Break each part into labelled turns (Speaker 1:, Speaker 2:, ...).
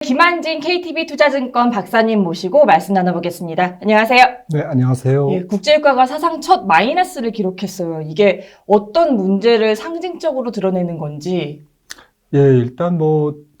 Speaker 1: 김한진 KTB 투자증권 박사님 모시고 말씀 나눠보겠습니다. 안녕하세요.
Speaker 2: 네, 안녕하세요.
Speaker 1: 예, 국제유가가 사상 첫 마이너스를 기록했어요. 이게 어떤 문제를 상징적으로 드러내는 건지.
Speaker 2: 예, 일단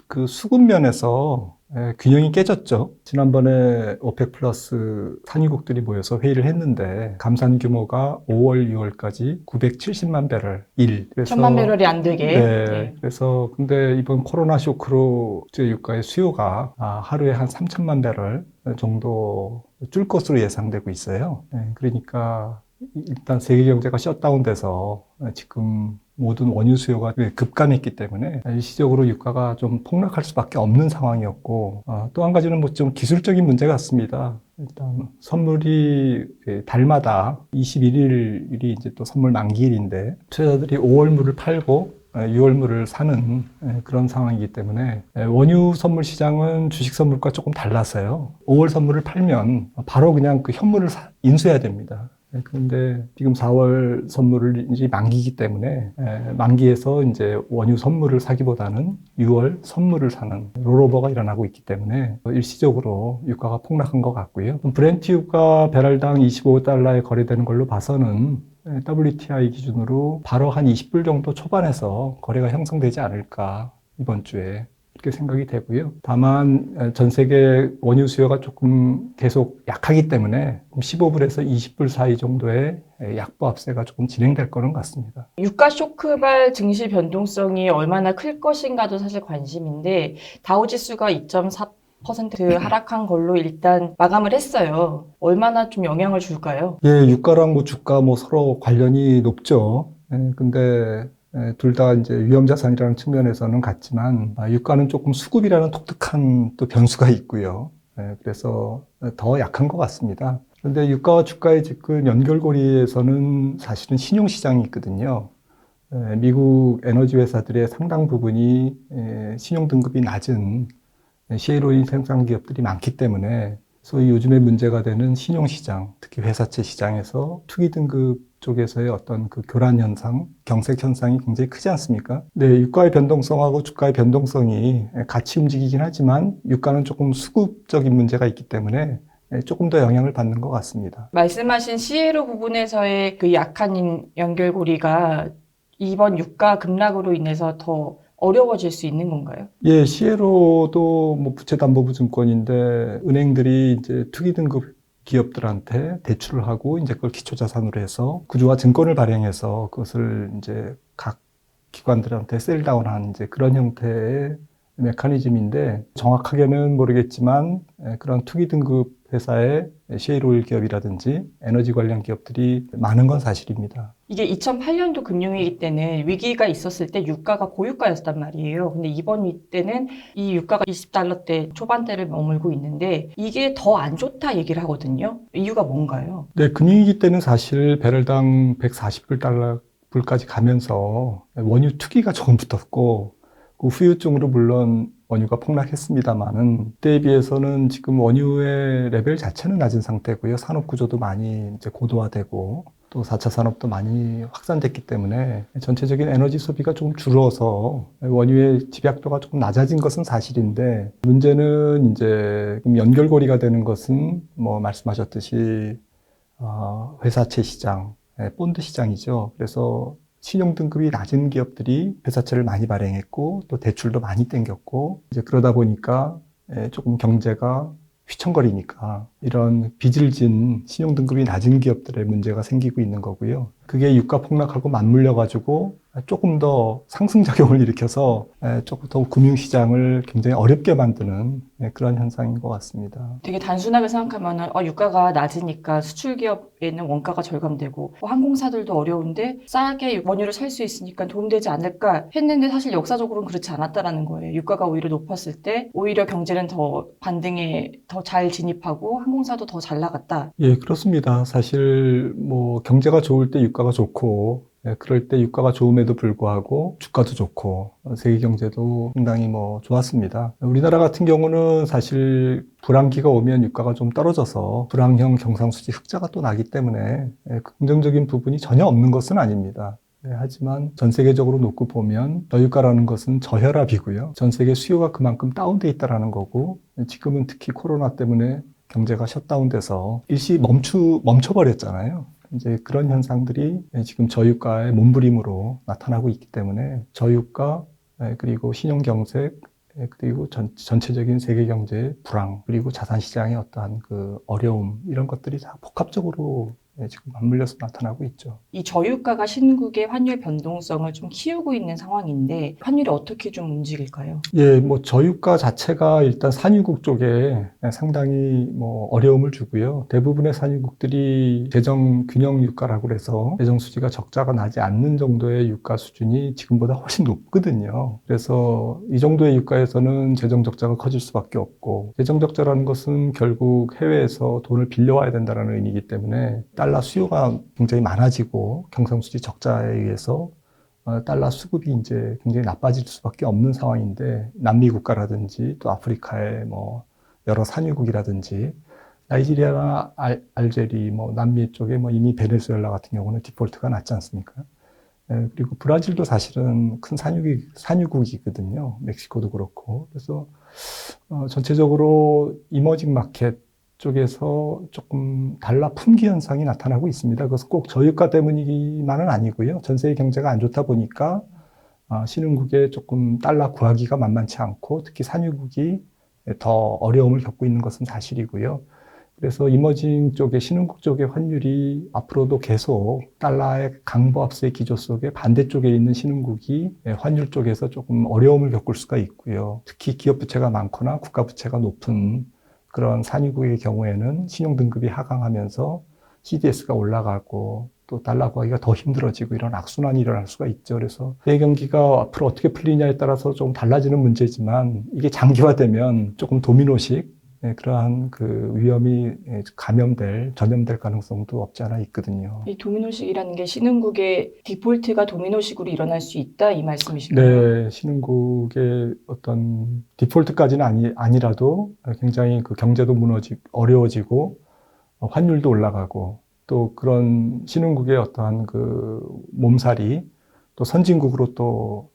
Speaker 2: 그 수급 면에서 균형이 깨졌죠. 지난번에 오펙 플러스 산유국들이 모여서 회의를 했는데 감산 규모가 5월, 6월까지 970만 배럴 그래서
Speaker 1: 1000만 배럴이 안 되게.
Speaker 2: 네,
Speaker 1: 예.
Speaker 2: 그래서 근데 이번 코로나 쇼크로 국제유가의 수요가 하루에 한 3천만 배럴 정도 줄 것으로 예상되고 있어요. 그러니까 일단 세계 경제가 셧다운돼서 지금 모든 원유 수요가 급감했기 때문에 일시적으로 유가가 좀 폭락할 수밖에 없는 상황이었고, 또 한 가지는 좀 기술적인 문제 같습니다. 일단 선물이 달마다 21일이 이제 또 선물 만기일인데 투자자들이 5월물을 팔고 6월물을 사는 그런 상황이기 때문에 원유 선물 시장은 주식 선물과 조금 달라서요. 5월 선물을 팔면 바로 그냥 그 현물을 인수해야 됩니다. 그런데 지금 4월 선물을 이제 만기이기 때문에 만기에서 이제 원유 선물을 사기보다는 6월 선물을 사는 롤오버가 일어나고 있기 때문에 일시적으로 유가가 폭락한 것 같고요. 브렌트 유가 배럴당 25달러에 거래되는 걸로 봐서는 WTI 기준으로 바로 한 20불 정도 초반에서 거래가 형성되지 않을까 이번 주에 그렇게 생각이 되고요. 다만 전 세계 원유 수요가 조금 계속 약하기 때문에 15불에서 20불 사이 정도의 약보 합세가 조금 진행될 거는 같습니다.
Speaker 1: 유가 쇼크발 증시 변동성이 얼마나 클 것인가도 사실 관심인데 다우지수가 2.4% 하락한 걸로 일단 마감을 했어요. 얼마나 좀 영향을 줄까요?
Speaker 2: 예, 유가랑 주가 서로 관련이 높죠. 근데 둘 다 이제 위험자산이라는 측면에서는 같지만 유가는 조금 수급이라는 독특한 또 변수가 있고요. 그래서 더 약한 것 같습니다. 그런데 유가와 주가의 그 연결고리에서는 사실은 신용시장이 있거든요. 미국 에너지 회사들의 상당 부분이 신용등급이 낮은 시에로인 생산 기업들이 많기 때문에 소위 요즘에 문제가 되는 신용시장, 특히 회사채 시장에서 투기등급 쪽에서의 어떤 그 교란 현상, 경색 현상이 굉장히 크지 않습니까? 네, 유가의 변동성하고 주가의 변동성이 같이 움직이긴 하지만 유가는 조금 수급적인 문제가 있기 때문에 조금 더 영향을 받는 것 같습니다.
Speaker 1: 말씀하신 CLO 부분에서의 그 약한 연결고리가 이번 유가 급락으로 인해서 더 어려워질 수 있는 건가요?
Speaker 2: 예, 시에로도 부채담보부증권인데 은행들이 이제 투기등급 기업들한테 대출을 하고 이제 그걸 기초자산으로 해서 구주와 증권을 발행해서 그것을 이제 각 기관들한테 셀다운한 이제 그런 형태의 메커니즘인데 정확하게는 모르겠지만 그런 투기등급 회사의 셰일오일 기업이라든지 에너지 관련 기업들이 많은 건 사실입니다.
Speaker 1: 이게 2008년도 금융위기 때는 위기가 있었을 때 유가가 고유가였단 말이에요. 근데 이번 위기 때는 이 유가가 20달러대 초반대를 머물고 있는데 이게 더 안 좋다 얘기를 하거든요. 이유가 뭔가요?
Speaker 2: 네, 금융위기 때는 사실 배럴당 140불까지 가면서 원유 투기가 조금 붙었고 그 후유증으로 물론 원유가 폭락했습니다만은 그때에 비해서는 지금 원유의 레벨 자체는 낮은 상태고요. 산업 구조도 많이 이제 고도화되고 또 4차 산업도 많이 확산됐기 때문에 전체적인 에너지 소비가 조금 줄어서 원유의 집약도가 조금 낮아진 것은 사실인데 문제는 이제 연결고리가 되는 것은 말씀하셨듯이 회사채 시장, 본드 시장이죠. 그래서 신용등급이 낮은 기업들이 회사채를 많이 발행했고 또 대출도 많이 땡겼고 이제 그러다 보니까 조금 경제가 휘청거리니까 이런 빚을 진 신용등급이 낮은 기업들의 문제가 생기고 있는 거고요. 그게 유가 폭락하고 맞물려 가지고 조금 더 상승작용을 일으켜서 조금 더 금융시장을 굉장히 어렵게 만드는 그런 현상인 것 같습니다.
Speaker 1: 되게 단순하게 생각하면은 유가가 낮으니까 수출 기업에는 원가가 절감되고 항공사들도 어려운데 싸게 원유를 살 수 있으니까 도움되지 않을까 했는데 사실 역사적으로는 그렇지 않았다라는 거예요. 유가가 오히려 높았을 때 오히려 경제는 더 반등에 더 잘 진입하고 항공사도 더 잘 나갔다.
Speaker 2: 예, 그렇습니다. 사실 경제가 좋을 때 유가가 좋고 그럴 때 유가가 좋음에도 불구하고 주가도 좋고 세계 경제도 상당히 좋았습니다. 우리나라 같은 경우는 사실 불황기가 오면 유가가 좀 떨어져서 불황형 경상수지 흑자가 또 나기 때문에 긍정적인 부분이 전혀 없는 것은 아닙니다. 하지만 전 세계적으로 놓고 보면 저유가라는 것은 저혈압이고요. 전 세계 수요가 그만큼 다운돼 있다라는 거고 지금은 특히 코로나 때문에 경제가 셧다운돼서 일시 멈춰버렸잖아요. 이제 그런 현상들이 지금 저유가의 몸부림으로 나타나고 있기 때문에 저유가 그리고 신용경색 그리고 전체적인 세계 경제의 불황 그리고 자산시장의 어떠한 그 어려움 이런 것들이 다 복합적으로 지금 맞물려서 나타나고 있죠.
Speaker 1: 이 저유가가 신흥국의 환율 변동성을 좀 키우고 있는 상황인데 환율이 어떻게 좀 움직일까요?
Speaker 2: 예, 뭐 저유가 자체가 일단 산유국 쪽에 상당히 뭐 어려움을 주고요. 대부분의 산유국들이 재정 균형 유가라고 그래서 재정 수지가 적자가 나지 않는 정도의 유가 수준이 지금보다 훨씬 높거든요. 그래서 이 정도의 유가에서는 재정 적자가 커질 수밖에 없고 재정 적자라는 것은 결국 해외에서 돈을 빌려와야 된다는 의미이기 때문에 달러 수요가 굉장히 많아지고 경상수지 적자에 의해서 달러 수급이 이제 굉장히 나빠질 수밖에 없는 상황인데 남미 국가라든지 또 아프리카의 뭐 여러 산유국이라든지 나이지리아나 알제리, 뭐 남미 쪽에 뭐 이미 베네수엘라 같은 경우는 디폴트가 났지 않습니까? 그리고 브라질도 사실은 큰 산유국이거든요. 멕시코도 그렇고. 그래서 전체적으로 이머징 마켓 쪽에서 조금 달러 품귀 현상이 나타나고 있습니다. 그것은 꼭 저유가 때문이만은 아니고요. 전 세계 경제가 안 좋다 보니까 신흥국에 조금 달러 구하기가 만만치 않고 특히 산유국이 더 어려움을 겪고 있는 것은 사실이고요. 그래서 이머징 쪽의 신흥국 쪽의 환율이 앞으로도 계속 달러의 강보합세 기조 속에 반대쪽에 있는 신흥국이 환율 쪽에서 조금 어려움을 겪을 수가 있고요. 특히 기업 부채가 많거나 국가 부채가 높은 그런 산유국의 경우에는 신용등급이 하강하면서 CDS가 올라가고 또 달러 구하기가 더 힘들어지고 이런 악순환이 일어날 수가 있죠. 그래서 세계 경기가 앞으로 어떻게 풀리냐에 따라서 조금 달라지는 문제지만 이게 장기화되면 조금 도미노식 그러한 그 위험이 전염될 가능성도 없지 않아 있거든요.
Speaker 1: 이 도미노식이라는 게 신흥국의 디폴트가 도미노식으로 일어날 수 있다 이 말씀이신가요?
Speaker 2: 네, 신흥국의 어떤 디폴트까지는 아니라도 굉장히 그 경제도 어려워지고 환율도 올라가고 또 그런 신흥국의 어떠한 그 몸살이 또 선진국으로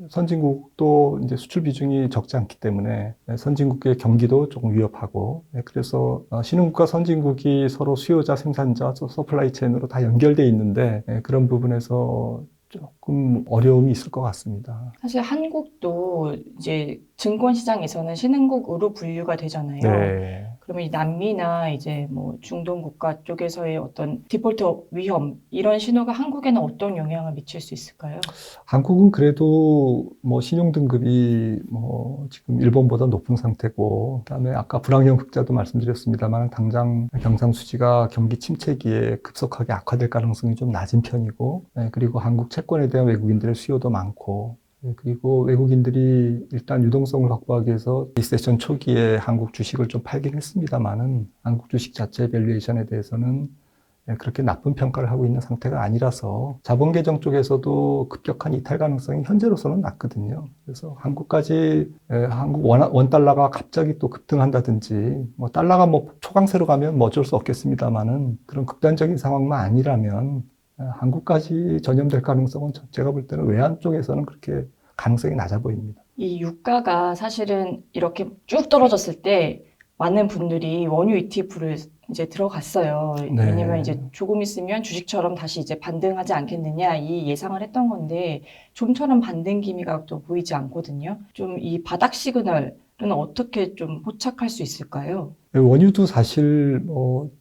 Speaker 2: 선진국도 이제 수출 비중이 적지 않기 때문에 선진국의 경기도 조금 위협하고 그래서 신흥국과 선진국이 서로 수요자, 생산자, 서플라이 체인으로 다 연결돼 있는데 그런 부분에서 조금 어려움이 있을 것 같습니다.
Speaker 1: 사실 한국도 이제 증권시장에서는 신흥국으로 분류가 되잖아요.
Speaker 2: 네.
Speaker 1: 그러면 이 남미나 이제 뭐 중동 국가 쪽에서의 어떤 디폴트 위험 이런 신호가 한국에는 어떤 영향을 미칠 수 있을까요?
Speaker 2: 한국은 그래도 뭐 신용등급이 뭐 지금 일본보다 높은 상태고, 그다음에 아까 불황형 흑자도 말씀드렸습니다만 당장 경상수지가 경기 침체기에 급속하게 악화될 가능성이 좀 낮은 편이고, 그리고 한국 채권에 대한 외국인들의 수요도 많고, 그리고 외국인들이 일단 유동성을 확보하기 위해서 리세션 초기에 한국 주식을 좀 팔긴 했습니다만은 한국 주식 자체 밸류에이션에 대해서는 그렇게 나쁜 평가를 하고 있는 상태가 아니라서 자본 개정 쪽에서도 급격한 이탈 가능성이 현재로서는 낮거든요. 그래서 한국 원 달러가 갑자기 또 급등한다든지 뭐 달러가 뭐 초강세로 가면 뭐 어쩔 수 없겠습니다만은 그런 극단적인 상황만 아니라면 한국까지 전염될 가능성은 제가 볼 때는 외환 쪽에서는 그렇게 가능성이 낮아 보입니다.
Speaker 1: 이 유가가 사실은 이렇게 쭉 떨어졌을 때 많은 분들이 원유 ETF를 이제 들어갔어요.
Speaker 2: 네.
Speaker 1: 왜냐면 이제 조금 있으면 주식처럼 다시 이제 반등하지 않겠느냐 이 예상을 했던 건데 좀처럼 반등 기미가 또 보이지 않거든요. 좀 이 바닥 시그널은 어떻게 좀 포착할 수 있을까요?
Speaker 2: 원유도 사실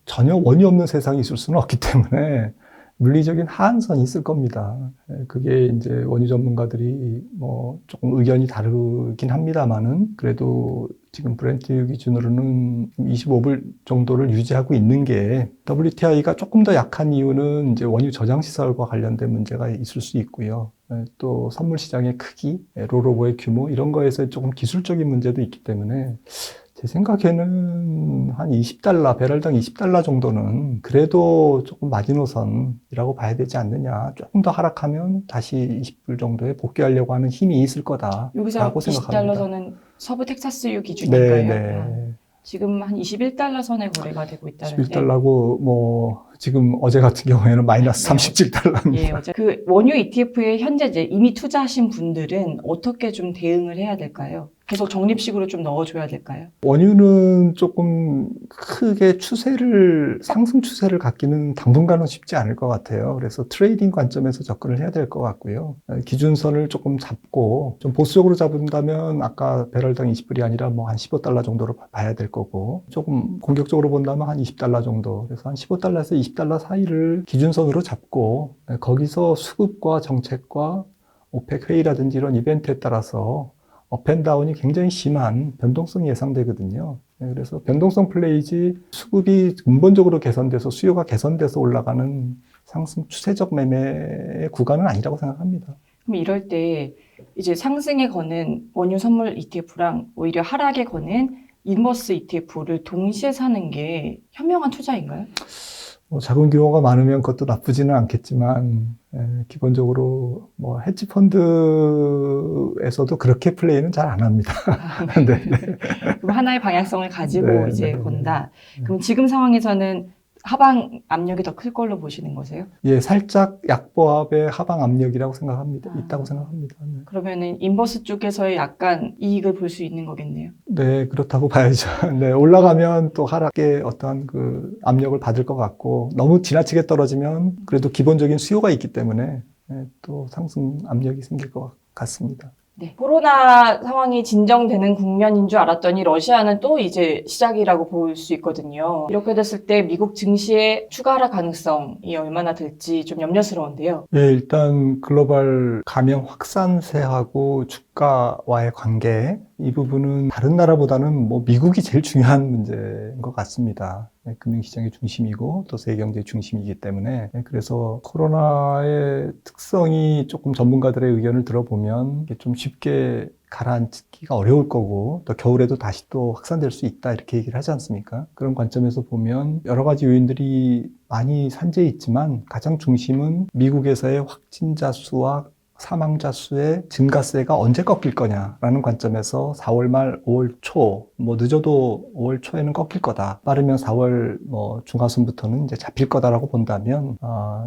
Speaker 2: 전혀 원유 없는 세상이 있을 수는 없기 때문에 물리적인 하한선이 있을 겁니다. 그게 이제 원유 전문가들이 뭐 조금 의견이 다르긴 합니다만은 그래도 지금 브렌트 기준으로는 25불 정도를 유지하고 있는 게 WTI가 조금 더 약한 이유는 이제 원유 저장 시설과 관련된 문제가 있을 수 있고요. 또 선물 시장의 크기, 롤오버의 규모 이런 거에서 조금 기술적인 문제도 있기 때문에 제 생각에는 한 배럴당 20달러 정도는 그래도 조금 마지노선이라고 봐야 되지 않느냐. 조금 더 하락하면 다시 20불 정도에 복귀하려고 하는 힘이 있을 거다라고
Speaker 1: 여기서
Speaker 2: 생각합니다.
Speaker 1: 20달러선은 서부 텍사스유 기준인가요?
Speaker 2: 네.
Speaker 1: 지금 한 21달러 선에 거래가 되고 있다는데
Speaker 2: 11달러고 지금 어제 같은 경우에는 마이너스
Speaker 1: 네.
Speaker 2: 37달러입니다.
Speaker 1: 예, 어제 그 원유 ETF에 현재 이제 이미 투자하신 분들은 어떻게 좀 대응을 해야 될까요? 계속 적립식으로 좀 넣어줘야 될까요?
Speaker 2: 원유는 조금 크게 상승 추세를 갖기는 당분간은 쉽지 않을 것 같아요. 그래서 트레이딩 관점에서 접근을 해야 될 것 같고요. 기준선을 조금 잡고, 좀 보수적으로 잡은다면 아까 배럴당 20불이 아니라 뭐 한 15달러 정도로 봐야 될 거고, 조금 공격적으로 본다면 한 20달러 정도. 그래서 한 15달러에서 20달러 사이를 기준선으로 잡고, 거기서 수급과 정책과 오펙 회의라든지 이런 이벤트에 따라서 업앤다운이 굉장히 심한 변동성이 예상되거든요. 그래서 변동성 플레이지 수급이 근본적으로 개선돼서 수요가 개선돼서 올라가는 상승 추세적 매매의 구간은 아니라고 생각합니다.
Speaker 1: 그럼 이럴 때 이제 상승에 거는 원유 선물 ETF랑 오히려 하락에 거는 인버스 ETF를 동시에 사는 게 현명한 투자인가요?
Speaker 2: 자금 규모가 많으면 그것도 나쁘지는 않겠지만, 기본적으로 뭐 헤지 펀드에서도 그렇게 플레이는 잘 안 합니다. 네, 네.
Speaker 1: 그럼 하나의 방향성을 가지고
Speaker 2: 네,
Speaker 1: 이제
Speaker 2: 네,
Speaker 1: 건다.
Speaker 2: 네.
Speaker 1: 그럼 지금 상황에서는 하방 압력이 더 클 걸로 보시는 거세요?
Speaker 2: 예, 살짝 약보합의 하방 압력이라고 생각합니다.
Speaker 1: 아.
Speaker 2: 있다고 생각합니다. 네.
Speaker 1: 그러면은 인버스 쪽에서의 약간 이익을 볼 수 있는 거겠네요.
Speaker 2: 네, 그렇다고 봐야죠. 네, 올라가면 또 하락의 어떤 그 압력을 받을 것 같고, 너무 지나치게 떨어지면 그래도 기본적인 수요가 있기 때문에 또 상승 압력이 생길 것 같습니다.
Speaker 1: 네. 코로나 상황이 진정되는 국면인 줄 알았더니 러시아는 또 이제 시작이라고 볼 수 있거든요. 이렇게 됐을 때 미국 증시의 추가 하락 가능성이 얼마나 될지 좀 염려스러운데요.
Speaker 2: 예, 일단 글로벌 감염 확산세하고 주가와의 관계, 이 부분은 다른 나라보다는 뭐 미국이 제일 중요한 문제인 것 같습니다. 금융시장의 중심이고 또 세계경제의 중심이기 때문에, 그래서 코로나의 특성이 조금 전문가들의 의견을 들어보면 이게 좀 쉽게 가라앉기가 어려울 거고, 또 겨울에도 다시 또 확산될 수 있다 이렇게 얘기를 하지 않습니까? 그런 관점에서 보면 여러 가지 요인들이 많이 산재해 있지만 가장 중심은 미국에서의 확진자 수와 사망자 수의 증가세가 언제 꺾일 거냐라는 관점에서 4월 말 5월 초, 뭐 늦어도 5월 초에는 꺾일 거다. 빠르면 4월 뭐 중하순부터는 이제 잡힐 거다라고 본다면,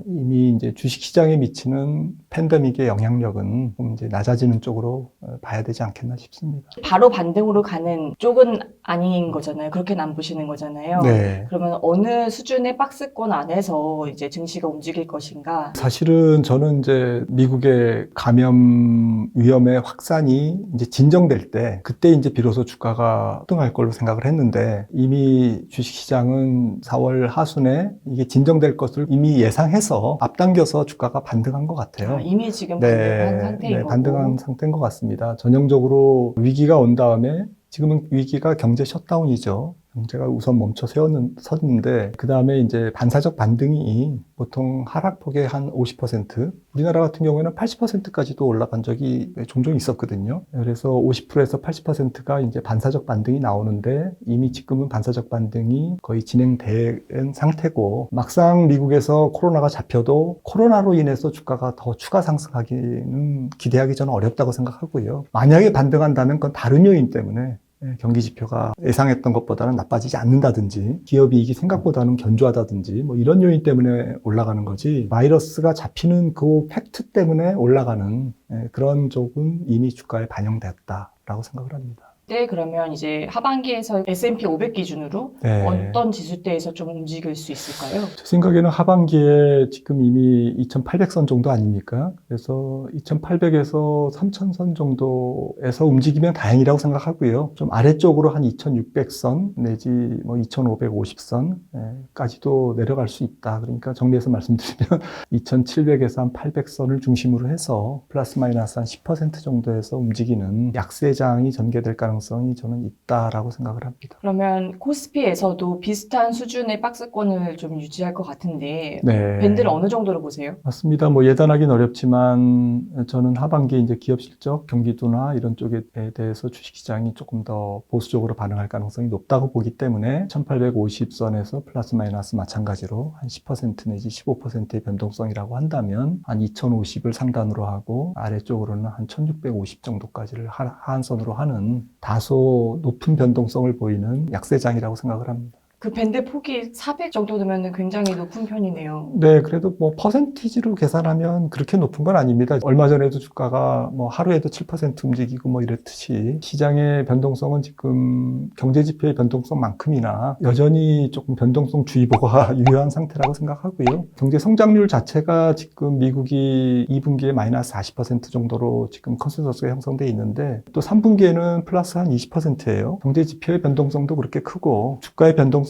Speaker 2: 이미 이제 주식시장에 미치는 팬데믹의 영향력은 좀 이제 낮아지는 쪽으로 봐야 되지 않겠나 싶습니다.
Speaker 1: 바로 반등으로 가는 쪽은 아닌 거잖아요. 그렇게는 안 보시는 거잖아요.
Speaker 2: 네.
Speaker 1: 그러면 어느 수준의 박스권 안에서 이제 증시가 움직일 것인가?
Speaker 2: 사실은 저는 이제 미국의 감염 위험의 확산이 이제 진정될 때, 그때 이제 비로소 주가가 급등할 걸로 생각을 했는데, 이미 주식시장은 4월 하순에 이게 진정될 것을 이미 예상해서 앞당겨서 주가가 반등한 것 같아요.
Speaker 1: 이미 지금 반등한 상태인 거고.
Speaker 2: 반등한 상태인 것 같습니다. 전형적으로 위기가 온 다음에, 지금은 위기가 경제 셧다운이죠. 경제가 우선 멈춰 섰는데, 그 다음에 이제 반사적 반등이 보통 하락폭의 한 50%, 우리나라 같은 경우에는 80%까지도 올라간 적이 종종 있었거든요. 그래서 50%에서 80%가 이제 반사적 반등이 나오는데, 이미 지금은 반사적 반등이 거의 진행된 상태고, 막상 미국에서 코로나가 잡혀도 코로나로 인해서 주가가 더 추가 상승하기는 기대하기 저는 어렵다고 생각하고요. 만약에 반등한다면 그건 다른 요인 때문에 경기 지표가 예상했던 것보다는 나빠지지 않는다든지, 기업 이익이 생각보다는 견조하다든지, 뭐 이런 요인 때문에 올라가는 거지, 바이러스가 잡히는 그 팩트 때문에 올라가는 그런 쪽은 이미 주가에 반영됐다라고 생각을 합니다.
Speaker 1: 네, 그러면 이제 하반기에서 S&P 500 기준으로
Speaker 2: 네.
Speaker 1: 어떤 지수대에서 좀 움직일 수 있을까요?
Speaker 2: 제 생각에는 하반기에 지금 이미 2800선 정도 아닙니까? 그래서 2800에서 3000선 정도에서 움직이면 다행이라고 생각하고요. 좀 아래쪽으로 한 2600선 내지 뭐 2550선까지도 내려갈 수 있다. 그러니까 정리해서 말씀드리면 2700에서 한 800선을 중심으로 해서 플러스 마이너스 한 10% 정도에서 움직이는 약세장이 전개될 가능성이 저는 있다라고 생각을 합니다.
Speaker 1: 그러면 코스피에서도 비슷한 수준의 박스권을 좀 유지할 것 같은데
Speaker 2: 네.
Speaker 1: 밴드를 어느 정도로 보세요?
Speaker 2: 맞습니다. 뭐 예단하기는 어렵지만 저는 하반기 이제 기업 실적, 경기도나 이런 쪽에 대해서 주식시장이 조금 더 보수적으로 반응할 가능성이 높다고 보기 때문에 1850선에서 플러스 마이너스 마찬가지로 한 10% 내지 15%의 변동성이라고 한다면 한 2050을 상단으로 하고 아래쪽으로는 한 1650 정도까지를 하한선으로 하는 다소 높은 변동성을 보이는 약세장이라고 생각을 합니다.
Speaker 1: 그 밴드 폭이 400 정도 되면 굉장히 높은 편이네요.
Speaker 2: 네, 그래도 뭐 퍼센티지로 계산하면 그렇게 높은 건 아닙니다. 얼마 전에도 주가가 뭐 하루에도 7% 움직이고 뭐 이랬듯이 시장의 변동성은 지금 경제 지표의 변동성만큼이나 여전히 조금 변동성 주의보가 유효한 상태라고 생각하고요. 경제 성장률 자체가 지금 미국이 2분기에 마이너스 40% 정도로 지금 컨센서스가 형성돼 있는데 또 3분기에는 플러스 한 20%예요. 경제 지표의 변동성도 그렇게 크고 주가의 변동성도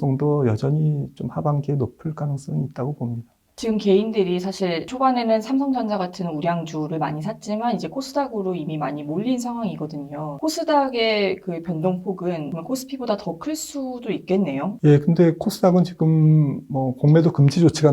Speaker 2: 여전히 좀 하반기에 높을 가능성이 있다고 봅니다.
Speaker 1: 지금 개인들이 사실 초반에는 삼성전자 같은 우량주를 많이 샀지만 이제 코스닥으로 이미 많이 몰린 상황이거든요. 코스닥의 그 변동폭은 코스피보다 더 클 수도 있겠네요.
Speaker 2: 예, 근데 코스닥은 지금 뭐 공매도 금지 조치가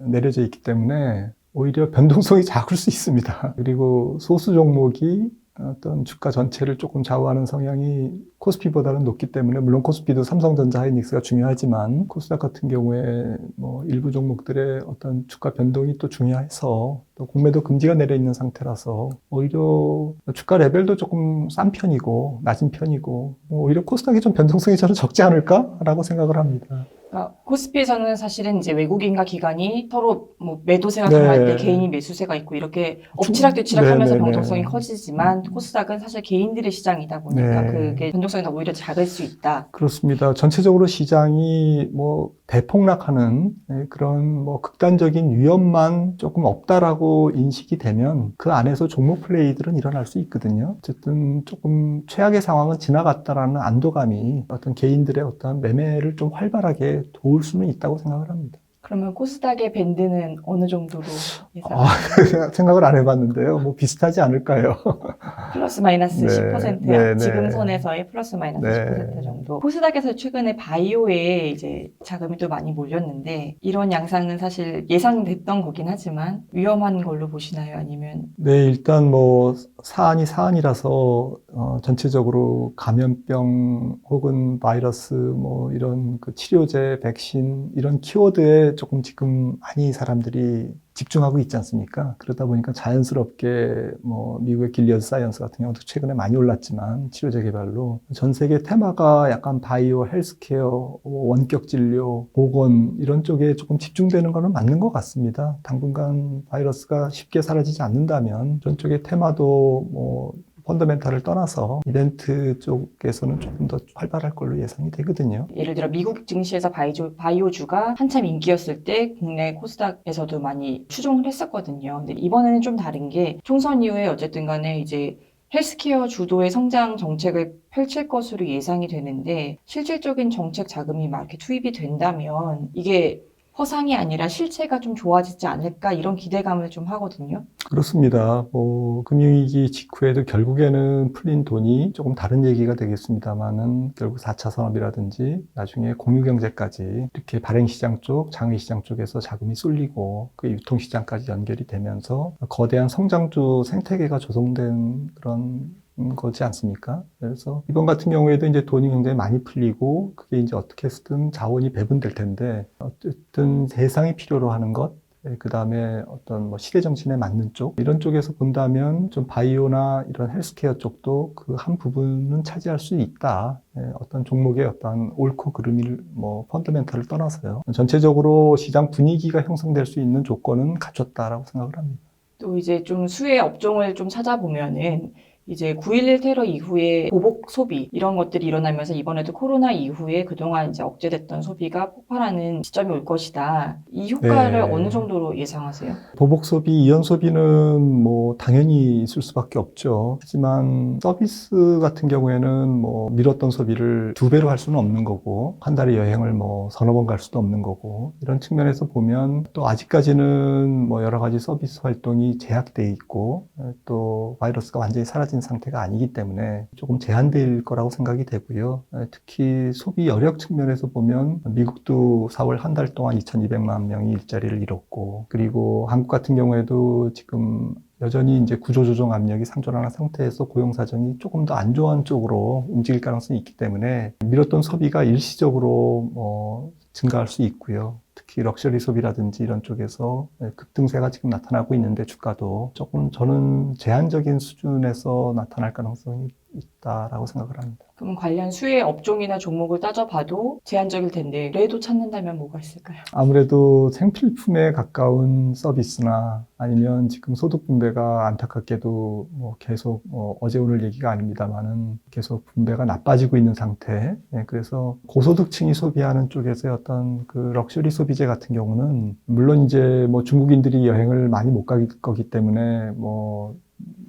Speaker 2: 내려져 있기 때문에 오히려 변동성이 작을 수 있습니다. 그리고 소수 종목이 어떤 주가 전체를 조금 좌우하는 성향이 코스피보다는 높기 때문에 물론 코스피도 삼성전자 하이닉스가 중요하지만 코스닥 같은 경우에 뭐 일부 종목들의 어떤 주가 변동이 또 중요해서 또 공매도 금지가 내려 있는 상태라서 오히려 주가 레벨도 조금 싼 편이고 낮은 편이고 오히려 코스닥이 좀 변동성이 저는 적지 않을까라고 생각을 합니다.
Speaker 1: 그러니까 코스피에서는 사실은 이제 외국인과 기관이 서로 뭐 매도세가 강할 때
Speaker 2: 네.
Speaker 1: 개인이 매수세가 있고 이렇게 엎치락뒤치락 하면서
Speaker 2: 네네네.
Speaker 1: 변동성이 커지지만 코스닥은 사실 개인들의 시장이다 보니까
Speaker 2: 네.
Speaker 1: 그게 변동성이 더 오히려 작을 수 있다.
Speaker 2: 그렇습니다. 전체적으로 시장이 뭐 대폭락하는 그런 뭐 극단적인 위험만 조금 없다라고 인식이 되면 그 안에서 종목 플레이들은 일어날 수 있거든요. 어쨌든 조금 최악의 상황은 지나갔다라는 안도감이 어떤 개인들의 어떤 매매를 좀 활발하게 도울 수는 있다고 생각을 합니다.
Speaker 1: 그러면 코스닥의 밴드는 어느 정도로
Speaker 2: 아,
Speaker 1: 예상하세요?
Speaker 2: 생각을 안 해봤는데요. 뭐 비슷하지 않을까요?
Speaker 1: 플러스 마이너스
Speaker 2: 네,
Speaker 1: 10%야.
Speaker 2: 네,
Speaker 1: 지금
Speaker 2: 네.
Speaker 1: 선에서의 플러스 마이너스
Speaker 2: 네.
Speaker 1: 10% 정도. 코스닥에서 최근에 바이오에 이제 자금이 또 많이 몰렸는데 이런 양상은 사실 예상됐던 거긴 하지만 위험한 걸로 보시나요? 아니면
Speaker 2: 네, 일단 뭐 사안이 사안이라서 전체적으로 감염병 혹은 바이러스 뭐 이런 그 치료제, 백신 이런 키워드에 조금 지금 많이 사람들이 집중하고 있지 않습니까? 그러다 보니까 자연스럽게 뭐 미국의 길리어드 사이언스 같은 경우도 최근에 많이 올랐지만 치료제 개발로 전 세계 테마가 약간 바이오, 헬스케어, 원격 진료, 보건 이런 쪽에 조금 집중되는 거는 맞는 것 같습니다. 당분간 바이러스가 쉽게 사라지지 않는다면 전 쪽의 테마도 뭐 펀더멘탈을 떠나서 이벤트 쪽에서는 조금 더 활발할 걸로 예상이 되거든요.
Speaker 1: 예를 들어 미국 증시에서 바이오주가 한참 인기였을 때 국내 코스닥에서도 많이 추종을 했었거든요. 근데 이번에는 좀 다른 게 총선 이후에 어쨌든 간에 이제 헬스케어 주도의 성장 정책을 펼칠 것으로 예상이 되는데 실질적인 정책 자금이 막 이렇게 투입이 된다면 이게 허상이 아니라 실체가 좀 좋아지지 않을까 이런 기대감을 좀 하거든요.
Speaker 2: 그렇습니다. 뭐 금융위기 직후에도 결국에는 풀린 돈이 조금 다른 얘기가 되겠습니다만은 결국 4차 산업이라든지 나중에 공유경제까지 이렇게 발행시장 쪽, 장외시장 쪽에서 자금이 쏠리고 그 유통시장까지 연결이 되면서 거대한 성장주 생태계가 조성된 그런 거지 않습니까? 그래서 이번 같은 경우에도 이제 돈이 굉장히 많이 풀리고 그게 이제 어떻게 해서든 자원이 배분될 텐데 어쨌든 대상이 필요로 하는 것 그 다음에 어떤 뭐 시대 정신에 맞는 쪽, 이런 쪽에서 본다면 좀 바이오나 이런 헬스케어 쪽도 그 한 부분은 차지할 수 있다. 어떤 종목의 어떤 옳고 그름을 뭐 펀더멘탈을 떠나서요. 전체적으로 시장 분위기가 형성될 수 있는 조건은 갖췄다라고 생각을 합니다.
Speaker 1: 또 이제 좀 수혜 업종을 좀 찾아보면은 이제 9.11 테러 이후에 보복 소비 이런 것들이 일어나면서 이번에도 코로나 이후에 그동안 이제 억제됐던 소비가 폭발하는 시점이 올 것이다. 이 효과를
Speaker 2: 네.
Speaker 1: 어느 정도로 예상하세요?
Speaker 2: 보복 소비, 이연 소비는 뭐 당연히 있을 수밖에 없죠. 하지만 서비스 같은 경우에는 뭐 미뤘던 소비를 2배로 할 수는 없는 거고, 한 달에 여행을 뭐 서너 번 갈 수도 없는 거고, 이런 측면에서 보면 또 아직까지는 뭐 여러 가지 서비스 활동이 제약돼 있고, 또 바이러스가 완전히 사라진 상태가 아니기 때문에 조금 제한될 거라고 생각이 되고요. 특히 소비 여력 측면에서 보면 미국도 4월 한 달 동안 2,200만 명이 일자리를 잃었고, 그리고 한국 같은 경우에도 지금 여전히 이제 구조조정 압력이 상존하는 상태에서 고용 사정이 조금 더 안 좋은 쪽으로 움직일 가능성이 있기 때문에 미뤘던 소비가 일시적으로 증가할 수 있고요. 특히 럭셔리 소비라든지 이런 쪽에서 급등세가 지금 나타나고 있는데 주가도 조금 저는 제한적인 수준에서 나타날 가능성이 있다라고 생각을 합니다.
Speaker 1: 그럼 관련 수혜 업종이나 종목을 따져봐도 제한적일 텐데 그래도 찾는다면 뭐가 있을까요?
Speaker 2: 아무래도 생필품에 가까운 서비스나 아니면 지금 소득 분배가 안타깝게도 뭐 계속 어제 오늘 얘기가 아닙니다만은 계속 분배가 나빠지고 있는 상태. 예, 그래서 고소득층이 소비하는 쪽에서의 어떤 그 럭셔리 소비재 같은 경우는 물론 이제 뭐 중국인들이 여행을 많이 못 갈 거기 때문에 뭐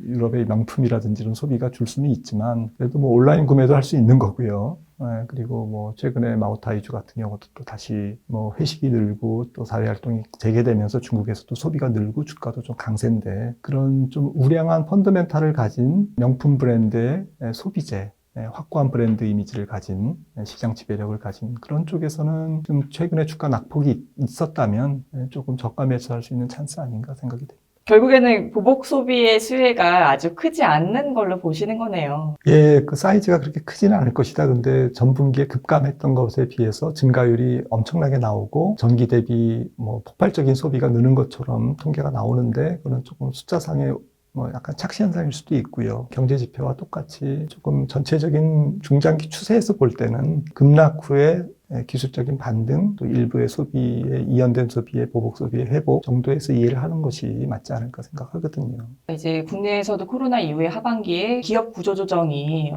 Speaker 2: 유럽의 명품이라든지 이런 소비가 줄 수는 있지만 그래도 뭐 온라인 구매도 할 수 있는 거고요. 예, 그리고 뭐 최근에 마오타이주 같은 경우도 또 다시 뭐 회식이 늘고 또 사회 활동이 재개되면서 중국에서도 소비가 늘고 주가도 좀 강세인데 그런 좀 우량한 펀더멘탈을 가진 명품 브랜드의 소비재 확고한 브랜드 이미지를 가진 시장 지배력을 가진 그런 쪽에서는 좀 최근에 주가 낙폭이 있었다면 조금 저가 매수할 수 있는 찬스 아닌가 생각이 됩니다.
Speaker 1: 결국에는 보복 소비의 수혜가 아주 크지 않는 걸로 보시는 거네요.
Speaker 2: 예, 그 사이즈가 그렇게 크지는 않을 것이다. 근데 전분기에 급감했던 것에 비해서 증가율이 엄청나게 나오고 전기 대비 뭐 폭발적인 소비가 느는 것처럼 통계가 나오는데 그건 조금 숫자상의 뭐 약간 착시 현상일 수도 있고요. 경제 지표와 똑같이 조금 전체적인 중장기 추세에서 볼 때는 급락 후에 기술적인 반등, 또 일부의 소비에 이연된 소비의 보복 소비의 회복 정도에서 이해를 하는 것이 맞지 않을까 생각하거든요.
Speaker 1: 이제 국내에서도 코로나 이후에 하반기에 기업 구조조정이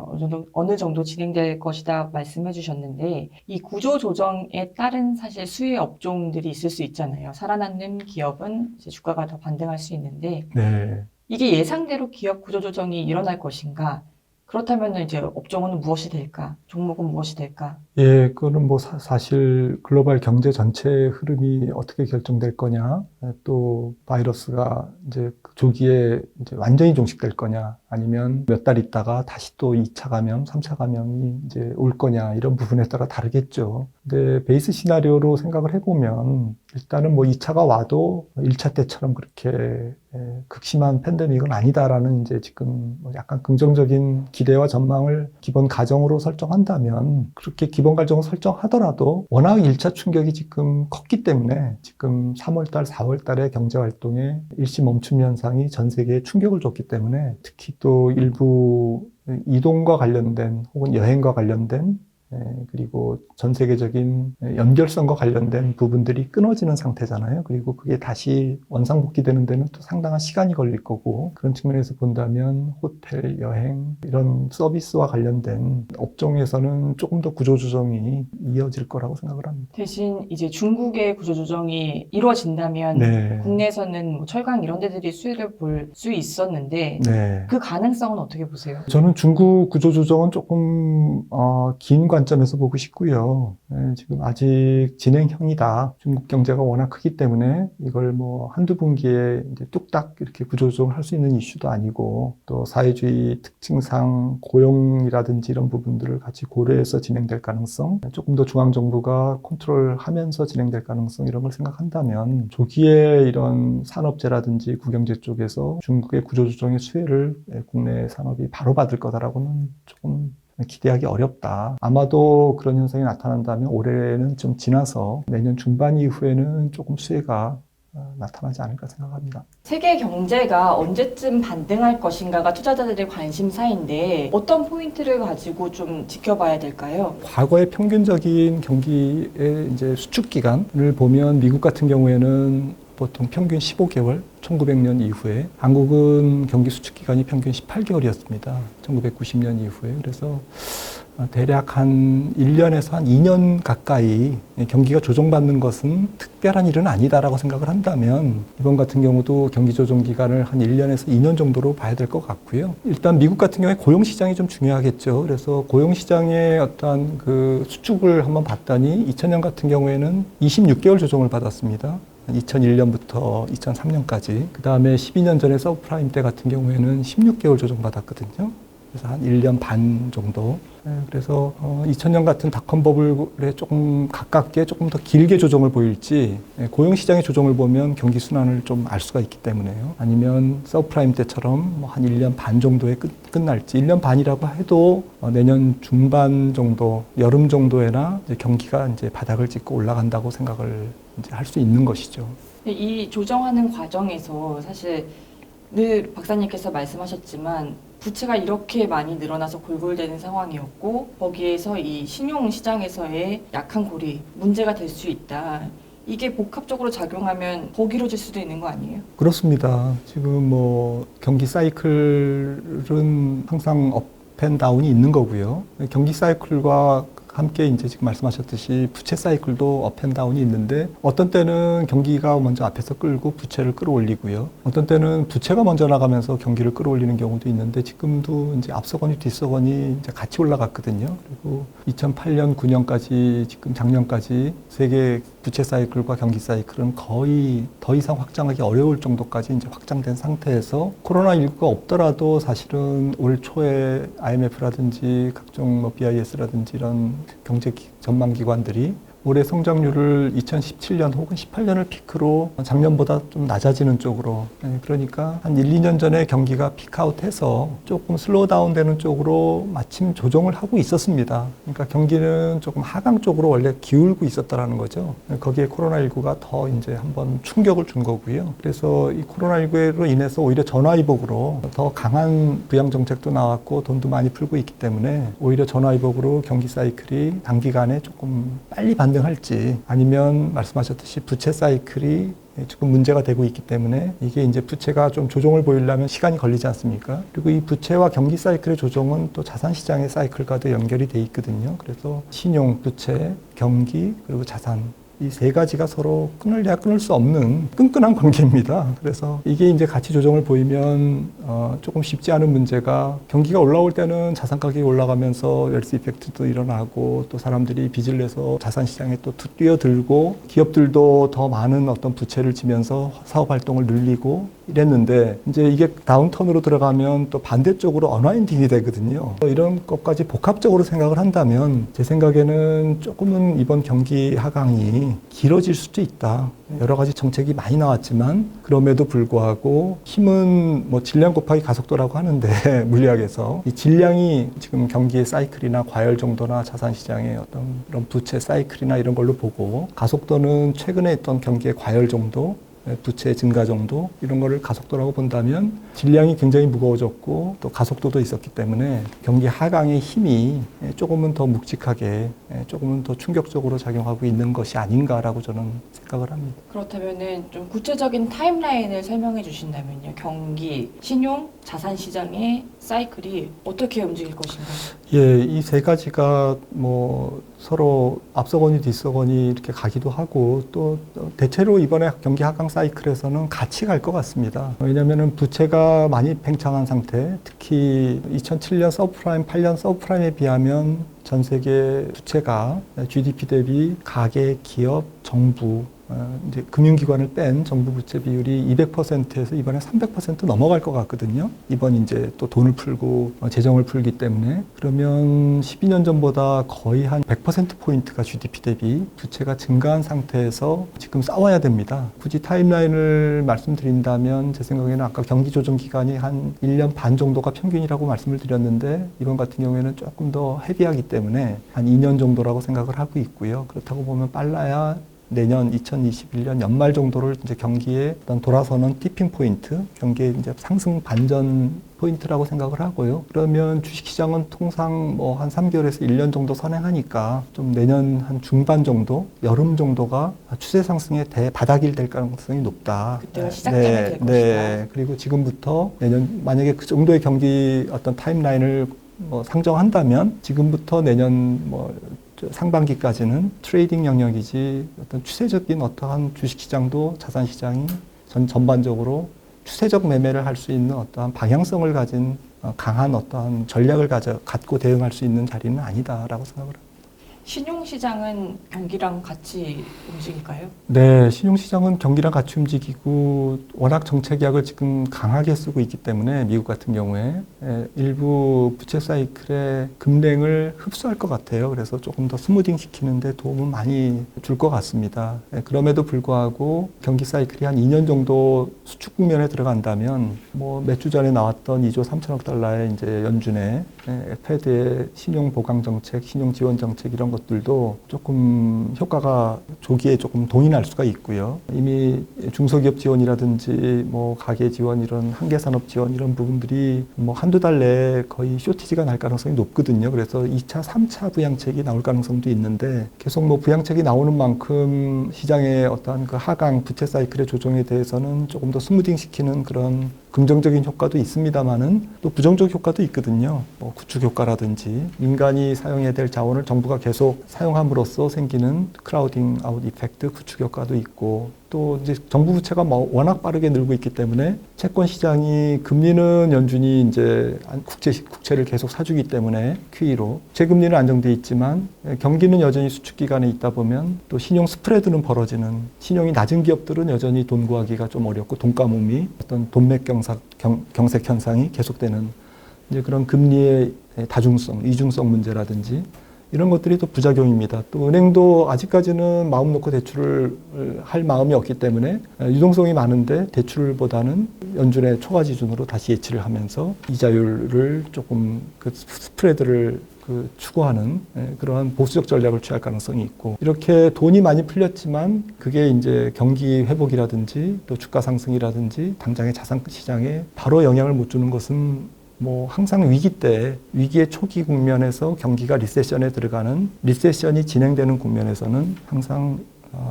Speaker 1: 어느 정도 진행될 것이다 말씀해 주셨는데 이 구조조정에 따른 사실 수혜 업종들이 있을 수 있잖아요. 살아남는 기업은 이제 주가가 더 반등할 수 있는데
Speaker 2: 네.
Speaker 1: 이게 예상대로 기업 구조조정이 일어날 것인가? 그렇다면 이제 업종은 무엇이 될까? 종목은 무엇이 될까?
Speaker 2: 예, 그거는 뭐 사실 글로벌 경제 전체의 흐름이 어떻게 결정될 거냐, 또 바이러스가 이제 조기에 이제 완전히 종식될 거냐, 아니면 몇 달 있다가 다시 또 2차 감염, 3차 감염이 이제 올 거냐, 이런 부분에 따라 다르겠죠. 근데 베이스 시나리오로 생각을 해보면 일단은 뭐 2차가 와도 1차 때처럼 그렇게 극심한 팬데믹은 아니다라는 이제 지금 뭐 약간 긍정적인 기대와 전망을 기본 가정으로 설정한다면 그렇게 기본 가정을 설정하더라도 워낙 1차 충격이 지금 컸기 때문에 지금 3월달, 4월달에 경제활동에 일시 멈춤 현상이 전 세계에 충격을 줬기 때문에 특히 또 일부 이동과 관련된 혹은 여행과 관련된 그리고 전 세계적인 연결성과 관련된 부분들이 끊어지는 상태잖아요. 그리고 그게 다시 원상복귀되는 데는 또 상당한 시간이 걸릴 거고 그런 측면에서 본다면 호텔, 여행 이런 서비스와 관련된 업종에서는 조금 더 구조조정이 이어질 거라고 생각을 합니다.
Speaker 1: 대신 이제 중국의 구조조정이 이루어진다면
Speaker 2: 네.
Speaker 1: 국내에서는 뭐 철강 이런 데들이 수혜를 볼 수 있었는데
Speaker 2: 네.
Speaker 1: 그 가능성은 어떻게 보세요?
Speaker 2: 저는 중국 구조조정은 조금 긴 관점에서 보고 싶고요. 지금 아직 진행형이다. 중국 경제가 워낙 크기 때문에 이걸 뭐 한두 분기에 이제 뚝딱 이렇게 구조조정을 할 수 있는 이슈도 아니고 또 사회주의 특징상 고용이라든지 이런 부분들을 같이 고려해서 진행될 가능성, 조금 더 중앙정부가 컨트롤하면서 진행될 가능성 이런 걸 생각한다면 조기에 이런 산업재라든지 국영재 쪽에서 중국의 구조조정의 수혜를 국내 산업이 바로 받을 거다라고는 조금 기대하기 어렵다. 아마도 그런 현상이 나타난다면 올해는 좀 지나서 내년 중반 이후에는 조금 수혜가 나타나지 않을까 생각합니다.
Speaker 1: 세계 경제가 언제쯤 반등할 것인가가 투자자들의 관심사인데 어떤 포인트를 가지고 좀 지켜봐야 될까요?
Speaker 2: 과거의 평균적인 경기의 이제 수축 기간을 보면 미국 같은 경우에는 보통 평균 15개월, 1900년 이후에 한국은 경기 수축 기간이 평균 18개월이었습니다. 1990년 이후에. 그래서 대략 한 1년에서 한 2년 가까이 경기가 조정받는 것은 특별한 일은 아니다라고 생각을 한다면 이번 같은 경우도 경기 조정 기간을 한 1년에서 2년 정도로 봐야 될 것 같고요. 일단 미국 같은 경우에 고용 시장이 좀 중요하겠죠. 그래서 고용 시장의 어떤 그 수축을 한번 봤더니 2000년 같은 경우에는 26개월 조정을 받았습니다. 2001년부터 2003년까지. 그 다음에 12년 전에 서브프라임 때 같은 경우에는 16개월 조정받았거든요. 그래서 한 1년 반 정도. 그래서 2000년 같은 닷컴 버블에 조금 가깝게 조금 더 길게 조정을 보일지 고용시장의 조정을 보면 경기 순환을 좀 알 수가 있기 때문에요. 아니면 서브프라임 때처럼 뭐 한 1년 반 정도에 끝날지 1년 반이라고 해도 내년 중반 정도 여름 정도에나 이제 경기가 이제 바닥을 찍고 올라간다고 생각을 이제 할 수 있는 것이죠.
Speaker 1: 이 조정하는 과정에서 사실 늘 박사님께서 말씀하셨지만 부채가 이렇게 많이 늘어나서 골골대는 상황이었고 거기에서 이 신용시장에서의 약한 고리, 문제가 될 수 있다. 이게 복합적으로 작용하면 더 길어질 수도 있는 거 아니에요?
Speaker 2: 그렇습니다. 지금 뭐 경기 사이클은 항상 업앤다운이 있는 거고요. 경기 사이클과 함께 이제 지금 말씀하셨듯이 부채 사이클도 업앤다운이 있는데 어떤 때는 경기가 먼저 앞에서 끌고 부채를 끌어올리고요. 어떤 때는 부채가 먼저 나가면서 경기를 끌어올리는 경우도 있는데 지금도 이제 앞서거니 뒤서거니 이제 같이 올라갔거든요. 그리고 2008년, 9년까지 지금 작년까지 세계 부채 사이클과 경기 사이클은 거의 더 이상 확장하기 어려울 정도까지 이제 확장된 상태에서 코로나19가 없더라도 사실은 올 초에 IMF라든지 각종 뭐 BIS라든지 이런 경제 전망 기관들이 올해 성장률을 2017년 혹은 18년을 피크로 작년보다 좀 낮아지는 쪽으로, 그러니까 한 1, 2년 전에 경기가 피크아웃해서 조금 슬로우 다운 되는 쪽으로 마침 조정을 하고 있었습니다. 그러니까 경기는 조금 하강 쪽으로 원래 기울고 있었다라는 거죠. 거기에 코로나19가 더 이제 한번 충격을 준 거고요. 그래서 이 코로나19로 인해서 오히려 전화위복으로 더 강한 부양 정책도 나왔고 돈도 많이 풀고 있기 때문에 오히려 전화위복으로 경기 사이클이 단기간에 조금 빨리 반등할지 아니면 말씀하셨듯이 부채 사이클이 지금 문제가 되고 있기 때문에 이게 이제 부채가 좀 조정을 보이려면 시간이 걸리지 않습니까? 그리고 이 부채와 경기 사이클의 조정은 또 자산 시장의 사이클과도 연결이 돼 있거든요. 그래서 신용, 부채, 경기, 그리고 자산. 이 세 가지가 서로 끊을래야 끊을 수 없는 끈끈한 관계입니다. 그래서 이게 이제 같이 조정을 보이면 조금 쉽지 않은 문제가 경기가 올라올 때는 자산 가격이 올라가면서 웰스 이펙트도 일어나고 또 사람들이 빚을 내서 자산 시장에 또 뛰어들고 기업들도 더 많은 어떤 부채를 지면서 사업 활동을 늘리고 이랬는데 이제 이게 다운턴으로 들어가면 또 반대쪽으로 언와인딩이 되거든요. 이런 것까지 복합적으로 생각을 한다면 제 생각에는 조금은 이번 경기 하강이 길어질 수도 있다. 여러 가지 정책이 많이 나왔지만 그럼에도 불구하고 힘은 뭐 질량 곱하기 가속도라고 하는데 물리학에서 이 질량이 지금 경기의 사이클이나 과열 정도나 자산 시장의 어떤 그런 부채 사이클이나 이런 걸로 보고 가속도는 최근에 있던 경기의 과열 정도 부채 증가 정도 이런 거를 가속도라고 본다면 질량이 굉장히 무거워졌고 또 가속도도 있었기 때문에 경기 하강의 힘이 조금은 더 묵직하게 조금은 더 충격적으로 작용하고 있는 것이 아닌가라고 저는 생각을 합니다.
Speaker 1: 그렇다면은 좀 구체적인 타임라인을 설명해 주신다면요. 경기, 신용, 자산 시장의 사이클이 어떻게 움직일 것인가?
Speaker 2: 예, 이 세 가지가 뭐 서로 앞서거니 뒤서거니 이렇게 가기도 하고 또 대체로 이번에 경기 하강 사이클에서는 같이 갈 것 같습니다. 왜냐하면 부채가 많이 팽창한 상태, 특히 2007년 서브프라임, 8년 서브프라임에 비하면 전 세계 부채가 GDP 대비 가계, 기업, 정부 이제 금융기관을 뺀 정부 부채 비율이 200%에서 이번에 300% 넘어갈 것 같거든요. 이번 이제 또 돈을 풀고 재정을 풀기 때문에 그러면 12년 전보다 거의 한 100%포인트가 GDP 대비 부채가 증가한 상태에서 지금 싸워야 됩니다. 굳이 타임라인을 말씀드린다면 제 생각에는 아까 경기 조정 기간이 한 1년 반 정도가 평균이라고 말씀을 드렸는데 이번 같은 경우에는 조금 더 헤비하기 때문에 한 2년 정도라고 생각을 하고 있고요. 그렇다고 보면 빨라야 내년 2021년 연말 정도를 이제 경기에 어떤 돌아서는 티핑 포인트, 경기의 이제 상승 반전 포인트라고 생각을 하고요. 그러면 주식시장은 통상 뭐 한 3개월에서 1년 정도 선행하니까 좀 내년 한 중반 정도, 여름 정도가 추세 상승의 대바닥일 될 가능성이 높다.
Speaker 1: 그때가 시작점이 될 것이다.
Speaker 2: 네. 그리고 지금부터 내년 만약에 그 정도의 경기 어떤 타임라인을 뭐 상정한다면 지금부터 내년 뭐 상반기까지는 트레이딩 영역이지 어떤 추세적인 어떠한 주식시장도 자산시장이 전반적으로 추세적 매매를 할 수 있는 어떠한 방향성을 가진 강한 어떠한 전략을 갖고 대응할 수 있는 자리는 아니다라고 생각을 합니다.
Speaker 1: 신용시장은 경기랑 같이 움직일까요?
Speaker 2: 네, 신용시장은 경기랑 같이 움직이고 워낙 정책약을 지금 강하게 쓰고 있기 때문에 미국 같은 경우에 일부 부채 사이클의 급냉을 흡수할 것 같아요. 그래서 조금 더 스무딩 시키는데 도움은 많이 줄 것 같습니다. 그럼에도 불구하고 경기 사이클이 한 2년 정도 수축 국면에 들어간다면 뭐 몇 주 전에 나왔던 2조 3천억 달러의 이제 연준의 페드의 신용 보강 정책, 신용 지원 정책 이런 것들도 조금 효과가 조기에 조금 동이 날 수가 있고요. 이미 중소기업 지원이라든지 뭐 가계 지원 이런 한계산업 지원 이런 부분들이 뭐 한두 달 내에 거의 쇼티지가 날 가능성이 높거든요. 그래서 2차, 3차 부양책이 나올 가능성도 있는데 계속 뭐 부양책이 나오는 만큼 시장의 어떠한 그 하강 부채 사이클의 조정에 대해서는 조금 더 스무딩 시키는 그런 긍정적인 효과도 있습니다만은 또 부정적 효과도 있거든요. 뭐 구축 효과라든지 민간이 사용해야 될 자원을 정부가 계속 사용함으로써 생기는 크라우딩 아웃 이펙트 구축 효과도 있고 또 이제 정부 부채가 뭐 워낙 빠르게 늘고 있기 때문에 채권 시장이 금리는 연준이 이제 국채를 계속 사주기 때문에 QE로 채금리는 안정돼 있지만 경기는 여전히 수축 기간에 있다 보면 또 신용 스프레드는 벌어지는 신용이 낮은 기업들은 여전히 돈 구하기가 좀 어렵고 돈가뭄이 어떤 돈맥 경색 현상이 계속되는 이제 그런 금리의 다중성, 이중성 문제라든지 이런 것들이 또 부작용입니다. 또 은행도 아직까지는 마음 놓고 대출을 할 마음이 없기 때문에 유동성이 많은데 대출보다는 연준의 초과 지준으로 다시 예치를 하면서 이자율을 조금 그 스프레드를 추구하는 그러한 보수적 전략을 취할 가능성이 있고 이렇게 돈이 많이 풀렸지만 그게 이제 경기 회복이라든지 또 주가 상승이라든지 당장의 자산 시장에 바로 영향을 못 주는 것은 뭐 항상 위기 때 위기의 초기 국면에서 경기가 리세션에 들어가는 리세션이 진행되는 국면에서는 항상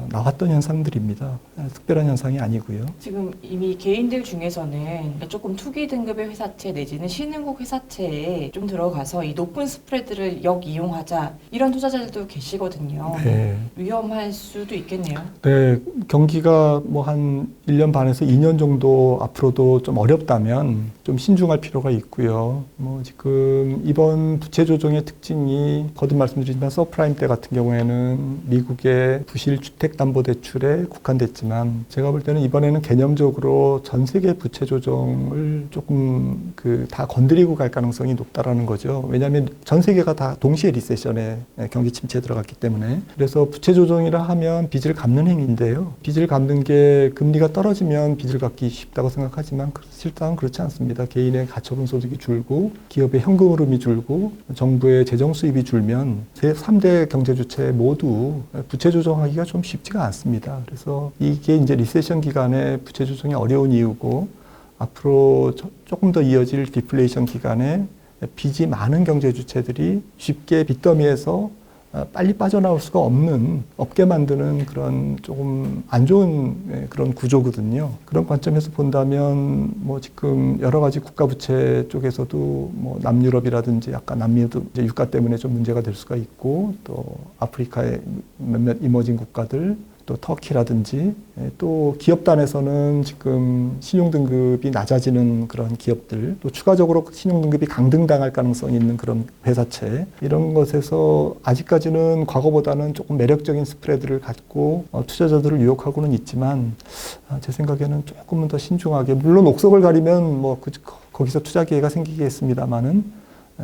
Speaker 2: 나왔던 현상들입니다. 특별한 현상이 아니고요.
Speaker 1: 지금 이미 개인들 중에서는 조금 투기 등급의 회사채 내지는 신흥국 회사채에 좀 들어가서 이 높은 스프레드를 역이용하자 이런 투자자들도 계시거든요.
Speaker 2: 네.
Speaker 1: 위험할 수도 있겠네요.
Speaker 2: 네, 경기가 뭐 한 1년 반에서 2년 정도 앞으로도 좀 어렵다면 좀 신중할 필요가 있고요. 뭐 지금 이번 부채 조정의 특징이 거듭 말씀드리지만 서프라임 때 같은 경우에는 미국의 부실 주택담보대출에 국한됐지만 제가 볼 때는 이번에는 개념적으로 전 세계 부채 조정을 조금 다 건드리고 갈 가능성이 높다라는 거죠. 왜냐하면 전 세계가 다 동시에 리세션에 경기 침체에 들어갔기 때문에 그래서 부채 조정이라 하면 빚을 갚는 행위인데요. 빚을 갚는 게 금리가 떨어지면 빚을 갚기 쉽다고 생각하지만 실상은 그렇지 않습니다. 개인의 가처분 소득이 줄고 기업의 현금 흐름이 줄고 정부의 재정 수입이 줄면 3대 경제 주체 모두 부채 조정하기가 좀 쉽지가 않습니다. 그래서 이게 이제 리세션 기간에 부채 조정이 어려운 이유고 앞으로 조금 더 이어질 디플레이션 기간에 빚이 많은 경제 주체들이 쉽게 빚더미에서 빨리 빠져나올 수가 없게 만드는 그런 조금 안 좋은 그런 구조거든요. 그런 관점에서 본다면 뭐 지금 여러 가지 국가 부채 쪽에서도 뭐 남유럽이라든지 약간 남미도 이제 유가 때문에 좀 문제가 될 수가 있고 또 아프리카의 몇몇 이머징 국가들 또 터키라든지 또 기업단에서는 지금 신용등급이 낮아지는 그런 기업들 또 추가적으로 신용등급이 강등당할 가능성이 있는 그런 회사채 이런 것에서 아직까지는 과거보다는 조금 매력적인 스프레드를 갖고 투자자들을 유혹하고는 있지만 제 생각에는 조금은 더 신중하게 물론 옥석을 가리면 뭐 거기서 투자 기회가 생기겠습니다만은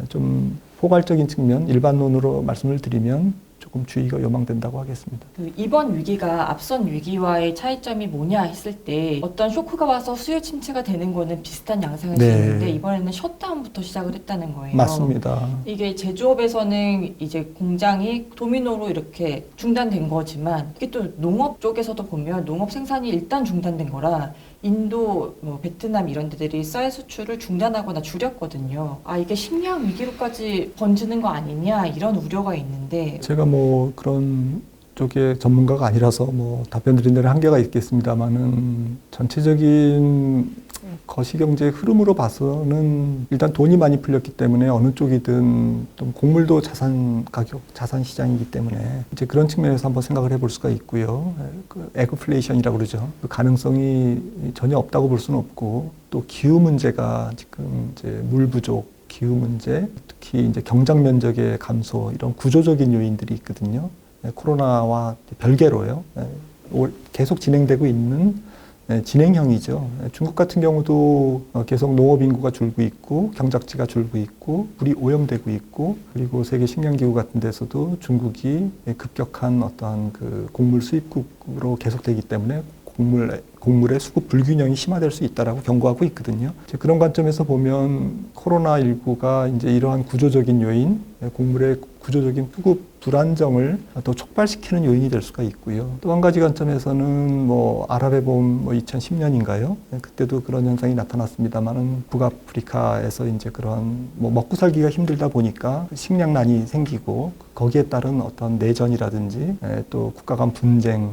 Speaker 2: 좀 포괄적인 측면 일반론으로 말씀을 드리면 조금 주의가 요망된다고 하겠습니다.
Speaker 1: 이번 위기가 앞선 위기와의 차이점이 뭐냐 했을 때 어떤 쇼크가 와서 수요 침체가 되는 거는 비슷한 양상일 수 있는데 이번에는 셧다운부터 시작을 했다는 거예요.
Speaker 2: 맞습니다.
Speaker 1: 이게 제조업에서는 이제 공장이 도미노로 이렇게 중단된 거지만 이게 또 농업 쪽에서도 보면 농업 생산이 일단 중단된 거라 인도, 뭐 베트남 이런 데들이 쌀 수출을 중단하거나 줄였거든요. 이게 식량 위기로까지 번지는 거 아니냐 이런 우려가 있는데
Speaker 2: 제가 뭐 그런 쪽에 전문가가 아니라서 뭐 답변 드린 데는 한계가 있겠습니다만은 전체적인 거시경제의 흐름으로 봐서는 일단 돈이 많이 풀렸기 때문에 어느 쪽이든 좀 곡물도 자산 가격, 자산 시장이기 때문에 이제 그런 측면에서 한번 생각을 해볼 수가 있고요. 에그플레이션이라고 그러죠. 그 가능성이 전혀 없다고 볼 수는 없고 또 기후 문제가 지금 이제 물 부족, 기후 문제, 특히 이제 경작 면적의 감소 이런 구조적인 요인들이 있거든요. 코로나와 별개로요. 계속 진행되고 있는 진행형이죠. 중국 같은 경우도 계속 농업 인구가 줄고 있고 경작지가 줄고 있고 물이 오염되고 있고 그리고 세계 식량기구 같은 데서도 중국이 급격한 어떠한 그 곡물 수입국으로 계속되기 때문에 곡물의 수급 불균형이 심화될 수 있다라고 경고하고 있거든요. 그런 관점에서 보면 코로나19가 이제 이러한 구조적인 요인, 곡물의 구조적인 수급 불안정을 더 촉발시키는 요인이 될 수가 있고요. 또 한 가지 관점에서는 뭐 아랍의 봄 2010년인가요? 그때도 그런 현상이 나타났습니다만은 북아프리카에서 이제 그런 뭐 먹고 살기가 힘들다 보니까 식량난이 생기고 거기에 따른 어떤 내전이라든지 또 국가 간 분쟁,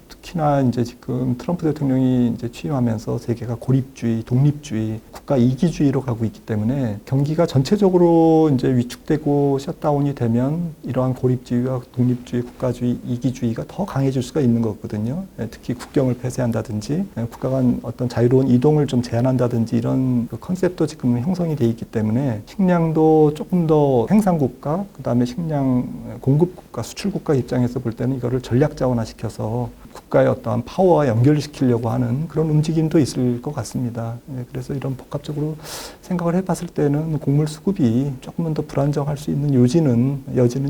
Speaker 2: 특히나 이제 지금 트럼프 대통령이 이제 취임하면서 세계가 고립주의, 독립주의, 국가 이기주의로 가고 있기 때문에 경기가 전체적으로 이제 위축되고 셧다운이 되면 이러한 고립주의와 독립주의, 국가주의, 이기주의가 더 강해질 수가 있는 거거든요. 특히 국경을 폐쇄한다든지 국가 간 어떤 자유로운 이동을 좀 제한한다든지 이런 그 컨셉도 지금 형성이 돼 있기 때문에 식량도 조금 더 생산국가, 그다음에 식량 공급국가, 수출국가 입장에서 볼 때는 이거를 전략 자원화시켜서 국가의 어떠한 파워와 연결시키려고 하는 그런 움직임도 있을 것 같습니다. 그래서 이런 복합적으로 생각을 해봤을 때는 곡물 수급이 조금은 더 불안정할 수 있는 여지는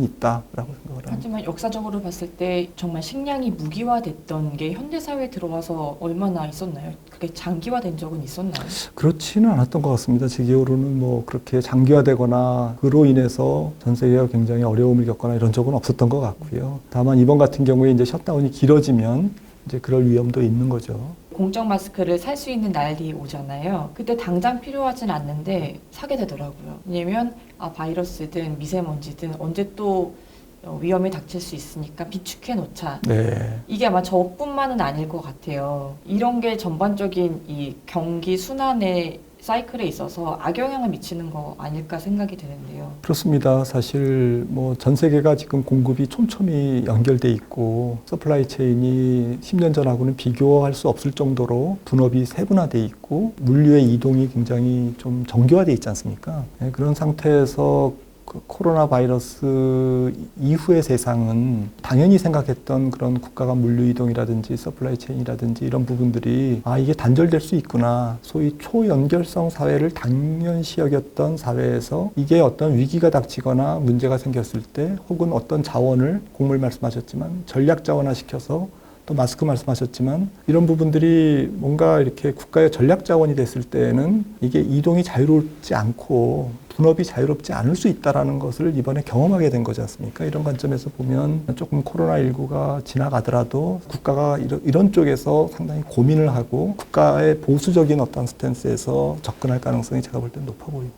Speaker 2: 있다라고 생각을 합니다.
Speaker 1: 하지만 역사적으로 봤을 때 정말 식량이 무기화됐던 게 현대사회에 들어와서 얼마나 있었나요? 그게 장기화된 적은 있었나요?
Speaker 2: 그렇지는 않았던 것 같습니다. 제 기억으로는 뭐 그렇게 장기화되거나 그로 인해서 전 세계가 굉장히 어려움을 겪거나 이런 적은 없었던 것 같고요. 다만 이번 같은 경우에 이제 셧다운이 길어지면 이제 그럴 위험도 있는 거죠.
Speaker 1: 공적 마스크를 살 수 있는 날이 오잖아요. 그때 당장 필요하진 않는데 사게 되더라고요. 왜냐면 바이러스든 미세먼지든 언제 또 위험이 닥칠 수 있으니까 비축해 놓자.
Speaker 2: 네.
Speaker 1: 이게 아마 저뿐만은 아닐 것 같아요. 이런 게 전반적인 이 경기 순환의 사이클에 있어서 악영향을 미치는 거 아닐까 생각이 드는데요.
Speaker 2: 그렇습니다. 사실 뭐 전 세계가 지금 공급이 촘촘히 연결돼 있고 서플라이 체인이 10년 전하고는 비교할 수 없을 정도로 분업이 세분화돼 있고 물류의 이동이 굉장히 좀 정교화돼 있지 않습니까? 그런 상태에서 그 코로나 바이러스 이후의 세상은 당연히 생각했던 그런 국가 간 물류 이동이라든지 서플라이 체인이라든지 이런 부분들이 이게 단절될 수 있구나. 소위 초연결성 사회를 당연시 여겼던 사회에서 이게 어떤 위기가 닥치거나 문제가 생겼을 때 혹은 어떤 자원을 곡물 말씀하셨지만 전략 자원화시켜서 또 마스크 말씀하셨지만 이런 부분들이 뭔가 이렇게 국가의 전략 자원이 됐을 때에는 이게 이동이 자유롭지 않고 분업이 자유롭지 않을 수 있다는 것을 이번에 경험하게 된 거지 않습니까? 이런 관점에서 보면 조금 코로나19가 지나가더라도 국가가 이런 쪽에서 상당히 고민을 하고 국가의 보수적인 어떤 스탠스에서 접근할 가능성이 제가 볼 때 높아 보입니다.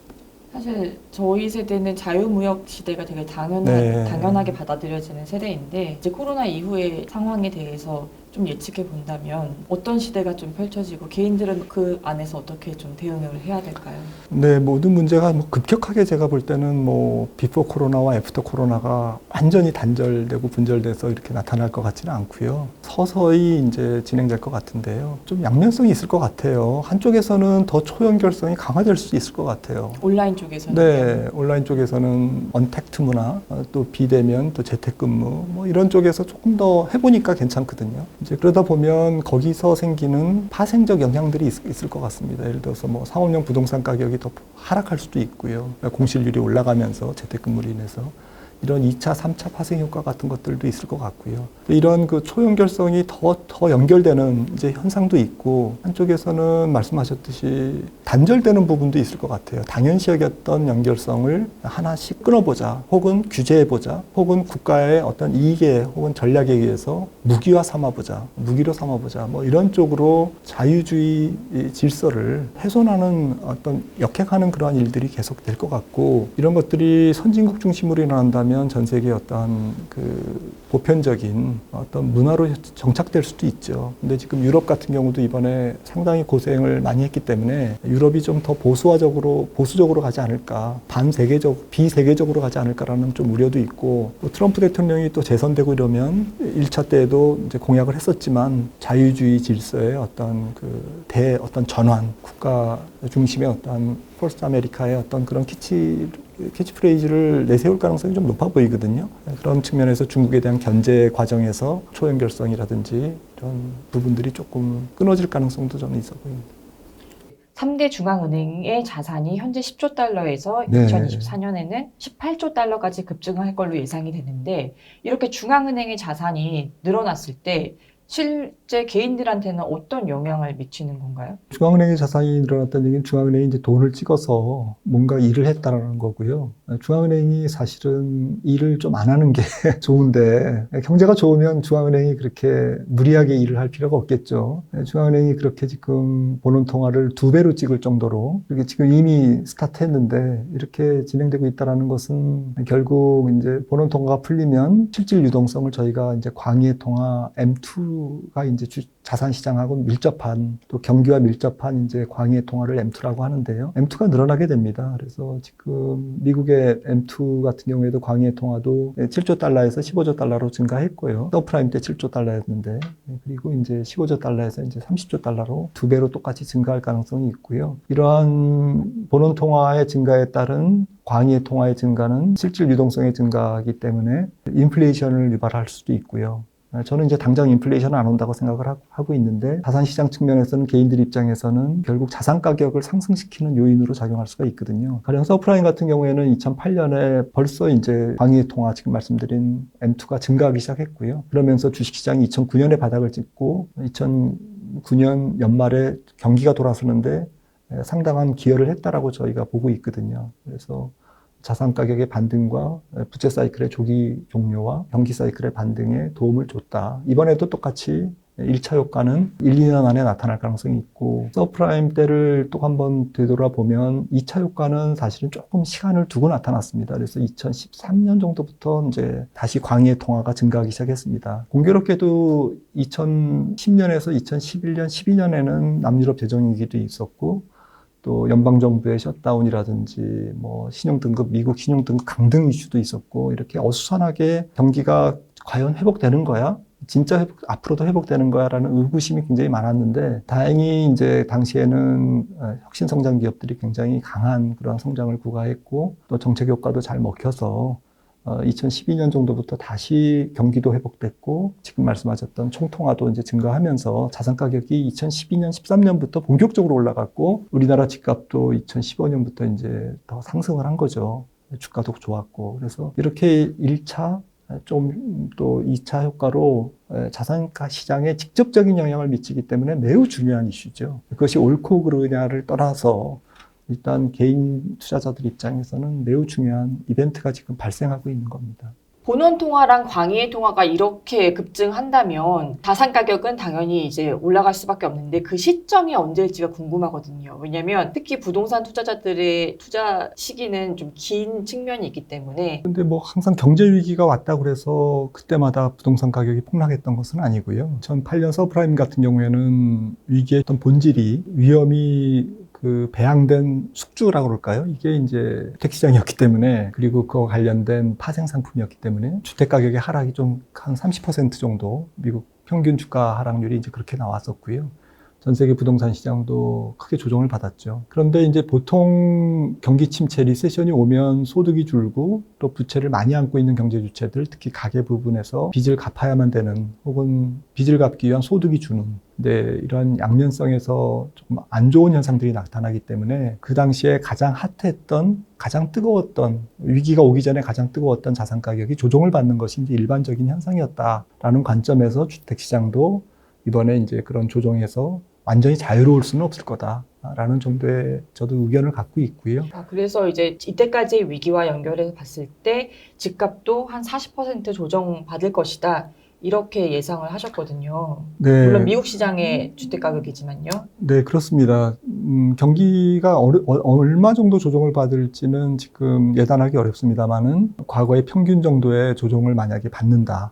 Speaker 1: 사실 저희 세대는 자유무역 시대가 되게
Speaker 2: 네.
Speaker 1: 당연하게 받아들여지는 세대인데 이제 코로나 이후의 상황에 대해서 좀 예측해 본다면 어떤 시대가 좀 펼쳐지고 개인들은 그 안에서 어떻게 좀 대응을 해야 될까요?
Speaker 2: 네, 모든 문제가 뭐 급격하게 제가 볼 때는 뭐 비포 코로나와 애프터 코로나가 완전히 단절되고 분절돼서 이렇게 나타날 것 같지는 않고요. 서서히 이제 진행될 것 같은데요. 좀 양면성이 있을 것 같아요. 한쪽에서는 더 초연결성이 강화될 수 있을 것 같아요.
Speaker 1: 온라인 쪽에서는
Speaker 2: 네, 온라인 쪽에서는 언택트 문화, 또 비대면, 또 재택근무 뭐 이런 쪽에서 조금 더 해보니까 괜찮거든요. 이제 그러다 보면 거기서 생기는 파생적 영향들이 있을 것 같습니다. 예를 들어서 뭐 상업용 부동산 가격이 더 하락할 수도 있고요. 공실률이 올라가면서 재택근무로 인해서 이런 2차, 3차 파생 효과 같은 것들도 있을 것 같고요. 이런 그 초연결성이 더 연결되는 이제 현상도 있고, 한쪽에서는 말씀하셨듯이 단절되는 부분도 있을 것 같아요. 당연시 여겼던 연결성을 하나씩 끊어보자, 혹은 규제해보자, 혹은 국가의 어떤 이익에 혹은 전략에 의해서 무기로 삼아보자, 뭐 이런 쪽으로 자유주의 질서를 훼손하는 어떤 역행하는 그러한 일들이 계속될 것 같고, 이런 것들이 선진국 중심으로 일어난다면 전 세계의 어떤 그 보편적인 어떤 문화로 정착될 수도 있죠. 근데 지금 유럽 같은 경우도 이번에 상당히 고생을 많이 했기 때문에 유럽이 좀 더 보수적으로 가지 않을까, 비세계적으로 가지 않을까라는 좀 우려도 있고, 또 트럼프 대통령이 또 재선되고 이러면 1차 때에도 이제 공약을 했었지만 자유주의 질서의 어떤 어떤 전환, 국가 중심의 어떤 포스트 아메리카의 어떤 그런 캐치프레이즈를 내세울 가능성이 좀 높아 보이거든요. 그런 측면에서 중국에 대한 견제 과정에서 초연결성이라든지 이런 부분들이 조금 끊어질 가능성도 저는 있어 보입니다.
Speaker 1: 3대 중앙은행의 자산이 현재 10조 달러에서
Speaker 2: 네.
Speaker 1: 2024년에는 18조 달러까지 급증할 걸로 예상이 되는데 이렇게 중앙은행의 자산이 늘어났을 때 실제 개인들한테는 어떤 영향을 미치는 건가요?
Speaker 2: 중앙은행의 자산이 늘어났다는 얘기는 중앙은행이 이제 돈을 찍어서 뭔가 일을 했다라는 거고요. 중앙은행이 사실은 일을 좀 안 하는 게 좋은데 경제가 좋으면 중앙은행이 그렇게 무리하게 일을 할 필요가 없겠죠. 중앙은행이 그렇게 지금 보는 통화를 2배로 찍을 정도로 이게 지금 이미 스타트했는데 이렇게 진행되고 있다는 것은 결국 이제 보는 통화가 풀리면 실질 유동성을 저희가 이제 광의 통화 M2가 이제 자산시장하고 밀접한 또 경기와 밀접한 이제 광의 통화를 M2라고 하는데요. M2가 늘어나게 됩니다. 그래서 지금 미국의 M2 같은 경우에도 광의 통화도 7조 달러에서 15조 달러로 증가했고요. 서프라임 때 7조 달러였는데 그리고 이제 15조 달러에서 이제 30조 달러로 2배로 똑같이 증가할 가능성이 있고요. 이러한 보는 통화의 증가에 따른 광의 통화의 증가는 실질 유동성의 증가이기 때문에 인플레이션을 유발할 수도 있고요. 저는 이제 당장 인플레이션은 안 온다고 생각을 하고 있는데 자산시장 측면에서는 개인들 입장에서는 결국 자산 가격을 상승시키는 요인으로 작용할 수가 있거든요. 가령 서프라임 같은 경우에는 2008년에 벌써 이제 광의 통화 지금 말씀드린 M2가 증가하기 시작했고요. 그러면서 주식시장이 2009년에 바닥을 찍고 2009년 연말에 경기가 돌아서는데 상당한 기여를 했다라고 저희가 보고 있거든요. 그래서 자산 가격의 반등과 부채 사이클의 조기 종료와 경기 사이클의 반등에 도움을 줬다. 이번에도 똑같이 1차 효과는 1, 2년 안에 나타날 가능성이 있고 서프라임 때를 또 한번 되돌아보면 2차 효과는 사실은 조금 시간을 두고 나타났습니다. 그래서 2013년 정도부터 이제 다시 광의 통화가 증가하기 시작했습니다. 공교롭게도 2010년에서 2011년, 12년에는 남유럽 재정위기도 있었고 또 연방정부의 셧다운이라든지 뭐 신용등급, 미국 신용등급 강등 이슈도 있었고 이렇게 어수선하게 경기가 과연 회복되는 거야? 진짜 앞으로도 회복되는 거야? 라는 의구심이 굉장히 많았는데 다행히 이제 당시에는 혁신성장 기업들이 굉장히 강한 그런 성장을 구가했고 또 정책 효과도 잘 먹혀서 2012년 정도부터 다시 경기도 회복됐고 지금 말씀하셨던 총통화도 이제 증가하면서 자산 가격이 2012년, 13년부터 본격적으로 올라갔고 우리나라 집값도 2015년부터 이제 더 상승을 한 거죠. 주가도 좋았고 그래서 이렇게 1차 좀 또 2차 효과로 자산가 시장에 직접적인 영향을 미치기 때문에 매우 중요한 이슈죠. 그것이 옳고 그르냐를 떠나서 일단 개인 투자자들 입장에서는 매우 중요한 이벤트가 지금 발생하고 있는 겁니다.
Speaker 1: 본원 통화랑 광의 통화가 이렇게 급증한다면 자산 가격은 당연히 이제 올라갈 수밖에 없는데 그 시점이 언제일지가 궁금하거든요. 왜냐하면 특히 부동산 투자자들의 투자 시기는 좀 긴 측면이 있기 때문에.
Speaker 2: 근데 뭐 항상 경제 위기가 왔다 그래서 그때마다 부동산 가격이 폭락했던 것은 아니고요. 2008년 서프라임 같은 경우에는 위기의 어떤 본질이 위험이 그 배양된 숙주라고 그럴까요? 이게 이제 주택시장이었기 때문에 그리고 그와 관련된 파생 상품이었기 때문에 주택 가격의 하락이 좀 한 30% 정도 미국 평균 주가 하락률이 이제 그렇게 나왔었고요. 전 세계 부동산 시장도 크게 조정을 받았죠. 그런데 이제 보통 경기 침체, 리세션이 오면 소득이 줄고 또 부채를 많이 안고 있는 경제 주체들, 특히 가계 부분에서 빚을 갚아야만 되는 혹은 빚을 갚기 위한 소득이 주는 근데 이런 양면성에서 조금 안 좋은 현상들이 나타나기 때문에 그 당시에 가장 핫했던, 가장 뜨거웠던, 위기가 오기 전에 가장 뜨거웠던 자산 가격이 조정을 받는 것이 이제 일반적인 현상이었다라는 관점에서 주택시장도 이번에 이제 그런 조정에서 완전히 자유로울 수는 없을 거다라는 정도의 저도 의견을 갖고 있고요.
Speaker 1: 그래서 이제 이때까지의 위기와 연결해서 봤을 때 집값도 한 40% 조정받을 것이다. 이렇게 예상을 하셨거든요.
Speaker 2: 네.
Speaker 1: 물론 미국 시장의 주택 가격이지만요.
Speaker 2: 네, 그렇습니다. 경기가 얼마 정도 조정을 받을지는 지금 예단하기 어렵습니다만은 과거의 평균 정도의 조정을 만약에 받는다.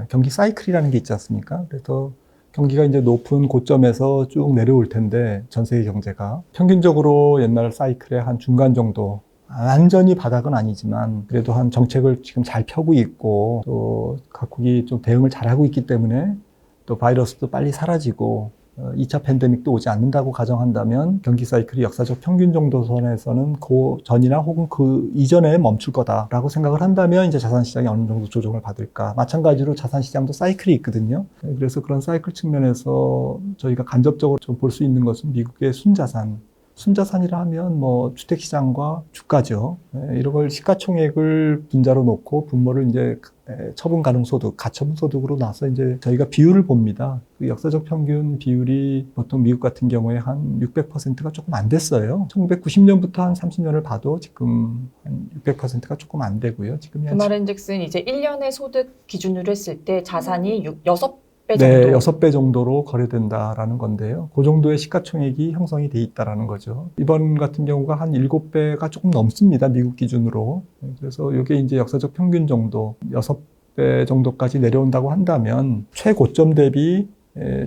Speaker 2: 경기 사이클이라는 게 있지 않습니까? 그래서 경기가 이제 높은 고점에서 쭉 내려올 텐데 전 세계 경제가 평균적으로 옛날 사이클의 한 중간 정도 완전히 바닥은 아니지만 그래도 한 정책을 지금 잘 펴고 있고 또 각국이 좀 대응을 잘하고 있기 때문에 또 바이러스도 빨리 사라지고 2차 팬데믹도 오지 않는다고 가정한다면 경기 사이클이 역사적 평균 정도 선에서는 그 전이나 혹은 그 이전에 멈출 거다라고 생각을 한다면 이제 자산시장이 어느 정도 조정을 받을까. 마찬가지로 자산시장도 사이클이 있거든요. 그래서 그런 사이클 측면에서 저희가 간접적으로 좀 볼 수 있는 것은 미국의 순자산이라 하면 뭐 주택시장과 주가죠. 이런 걸 시가총액을 분자로 놓고 분모를 이제 처분 가능 소득, 가처분 소득으로 나서 이제 저희가 비율을 봅니다. 그 역사적 평균 비율이 보통 미국 같은 경우에 한 600%가 조금 안 됐어요. 1990년부터 한 30년을 봐도 지금 한 600%가 조금 안 되고요. 지금
Speaker 1: 그 말인즉슨 이제 1년의 소득 기준으로 했을 때 자산이 6배 정도.
Speaker 2: 네, 6배 정도로 거래된다라는 건데요. 그 정도의 시가총액이 형성이 돼 있다라는 거죠. 이번 같은 경우가 한 7배가 조금 넘습니다. 미국 기준으로. 그래서 이게 이제 역사적 평균 정도, 6배 정도까지 내려온다고 한다면 최고점 대비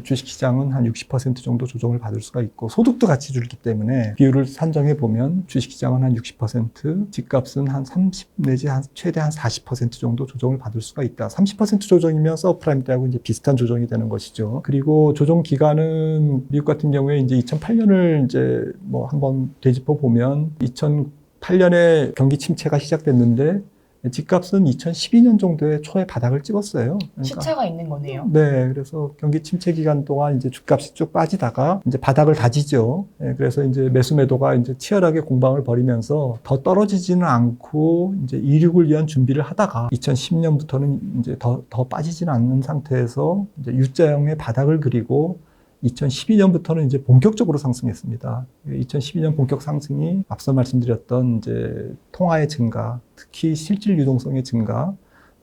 Speaker 2: 주식시장은 한 60% 정도 조정을 받을 수가 있고 소득도 같이 줄기 때문에 비율을 산정해 보면 주식시장은 한 60%, 집값은 한 30 내지 한 최대 한 40% 정도 조정을 받을 수가 있다. 30% 조정이면 서브프라임 때하고 이제 비슷한 조정이 되는 것이죠. 그리고 조정 기간은 미국 같은 경우에 이제 2008년을 이제 뭐 한번 되짚어 보면 2008년에 경기 침체가 시작됐는데 집값은 2012년 정도에 초에 바닥을 찍었어요. 그러니까
Speaker 1: 시차가 있는 거네요.
Speaker 2: 네, 그래서 경기 침체 기간 동안 이제 주값이 쭉 빠지다가 이제 바닥을 다지죠. 네, 그래서 이제 매수 매도가 이제 치열하게 공방을 벌이면서 더 떨어지지는 않고 이제 이륙을 위한 준비를 하다가 2010년부터는 이제 더 빠지지는 않는 상태에서 이제 U자형의 바닥을 그리고 2012년부터는 이제 본격적으로 상승했습니다. 2012년 본격 상승이 앞서 말씀드렸던 이제 통화의 증가, 특히 실질 유동성의 증가,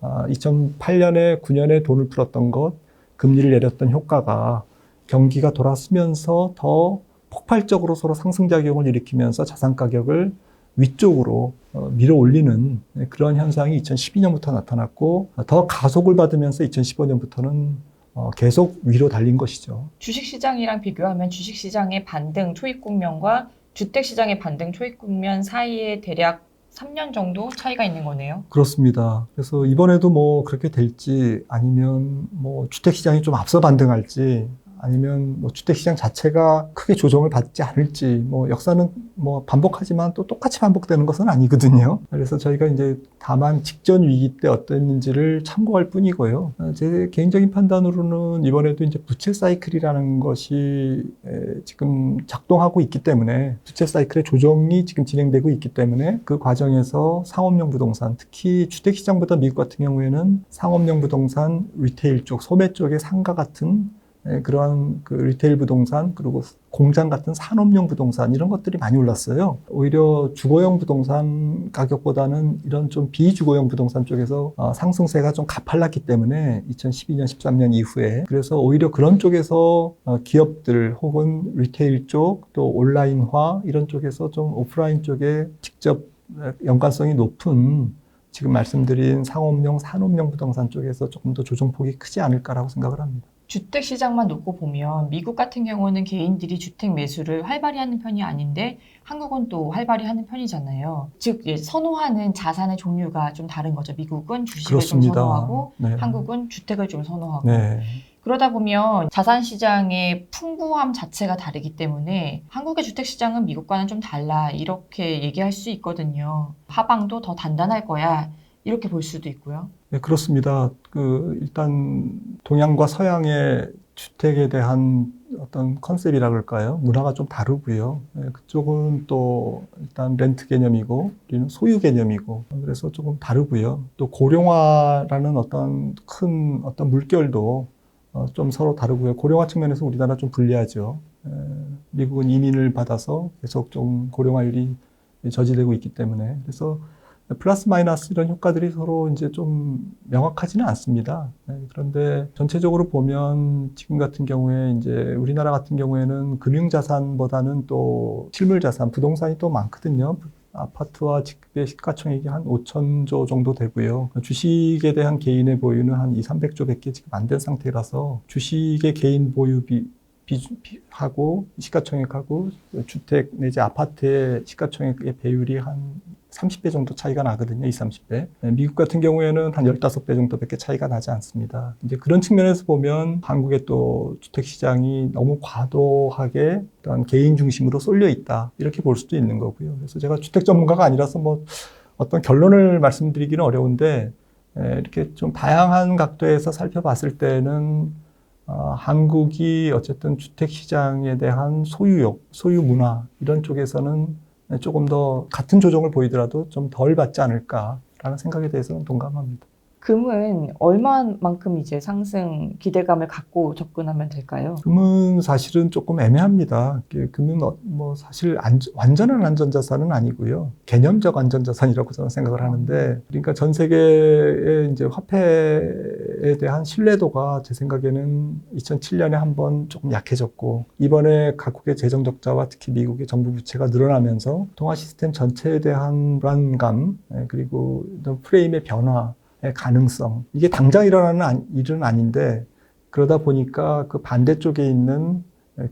Speaker 2: 2008년에 9년에 돈을 풀었던 것, 금리를 내렸던 효과가 경기가 돌아서면서 더 폭발적으로 서로 상승작용을 일으키면서 자산 가격을 위쪽으로 밀어 올리는 그런 현상이 2012년부터 나타났고 더 가속을 받으면서 2015년부터는 계속 위로 달린 것이죠.
Speaker 1: 주식시장이랑 비교하면 주식시장의 반등 초입 국면과 주택시장의 반등 초입 국면 사이에 대략 3년 정도 차이가 있는 거네요.
Speaker 2: 그렇습니다. 그래서 이번에도 뭐 그렇게 될지 아니면 뭐 주택시장이 좀 앞서 반등할지 아니면 뭐 주택시장 자체가 크게 조정을 받지 않을지 뭐 역사는 뭐 반복하지만 또 똑같이 반복되는 것은 아니거든요. 그래서 저희가 이제 다만 직전 위기 때 어땠는지를 참고할 뿐이고요. 제 개인적인 판단으로는 이번에도 이제 부채 사이클이라는 것이 지금 작동하고 있기 때문에 부채 사이클의 조정이 지금 진행되고 있기 때문에 그 과정에서 상업용 부동산, 특히 주택시장보다 미국 같은 경우에는 상업용 부동산, 리테일 쪽, 소매 쪽의 상가 같은 그러한 그 리테일 부동산 그리고 공장 같은 산업용 부동산 이런 것들이 많이 올랐어요. 오히려 주거용 부동산 가격보다는 이런 좀 비주거용 부동산 쪽에서 상승세가 좀 가팔랐기 때문에 2012년, 13년 이후에 그래서 오히려 그런 쪽에서 기업들 혹은 리테일 쪽 또 온라인화 이런 쪽에서 좀 오프라인 쪽에 직접 연관성이 높은 지금 말씀드린 상업용, 산업용 부동산 쪽에서 조금 더 조정폭이 크지 않을까라고 생각을 합니다.
Speaker 1: 주택 시장만 놓고 보면 미국 같은 경우는 개인들이 주택 매수를 활발히 하는 편이 아닌데 한국은 또 활발히 하는 편이잖아요. 즉 선호하는 자산의 종류가 좀 다른 거죠. 미국은 주식을
Speaker 2: 그렇습니다.
Speaker 1: 좀 선호하고
Speaker 2: 네.
Speaker 1: 한국은 주택을 좀 선호하고
Speaker 2: 네.
Speaker 1: 그러다 보면 자산 시장의 풍부함 자체가 다르기 때문에 한국의 주택 시장은 미국과는 좀 달라 이렇게 얘기할 수 있거든요. 하방도 더 단단할 거야. 이렇게 볼 수도 있고요.
Speaker 2: 네, 그렇습니다. 일단 동양과 서양의 주택에 대한 어떤 컨셉이라 그럴까요? 문화가 좀 다르고요. 네, 그쪽은 또 일단 렌트 개념이고 우리는 소유 개념이고 그래서 조금 다르고요. 또 고령화라는 어떤 큰 어떤 물결도 좀 서로 다르고요. 고령화 측면에서 우리나라 좀 불리하죠. 미국은 이민을 받아서 계속 좀 고령화율이 저지되고 있기 때문에 그래서 플러스 마이너스 이런 효과들이 서로 이제 좀 명확하지는 않습니다. 그런데 전체적으로 보면 지금 같은 경우에 이제 우리나라 같은 경우에는 금융자산보다는 또 실물자산, 부동산이 또 많거든요. 아파트와 집의 시가총액이 한 5천조 정도 되고요. 주식에 대한 개인의 보유는 한 200~300조밖에 지금 안 된 상태라서 주식의 개인 보유 하고 시가총액하고 주택 내지 아파트의 시가총액의 배율이 한 30배 정도 차이가 나거든요. 20~30배. 미국 같은 경우에는 한 15배 정도밖에 차이가 나지 않습니다. 이제 그런 측면에서 보면 한국의 또 주택시장이 너무 과도하게 어떤 개인 중심으로 쏠려 있다. 이렇게 볼 수도 있는 거고요. 그래서 제가 주택 전문가가 아니라서 뭐 어떤 결론을 말씀드리기는 어려운데 이렇게 좀 다양한 각도에서 살펴봤을 때는 한국이 어쨌든 주택시장에 대한 소유욕, 소유 문화 이런 쪽에서는 조금 더 같은 조정을 보이더라도 좀 덜 받지 않을까라는 생각에 대해서는 동감합니다.
Speaker 1: 금은 얼마만큼 이제 상승 기대감을 갖고 접근하면 될까요?
Speaker 2: 금은 사실은 조금 애매합니다. 금은 뭐 사실 완전한 안전자산은 아니고요. 개념적 안전자산이라고 저는 생각을 하는데, 그러니까 전 세계의 이제 화폐에 대한 신뢰도가 제 생각에는 2007년에 한번 조금 약해졌고, 이번에 각국의 재정 적자와 특히 미국의 정부 부채가 늘어나면서 통화 시스템 전체에 대한 불안감, 그리고 프레임의 변화, 가능성. 이게 당장 일어나는 일은 아닌데, 그러다 보니까 그 반대쪽에 있는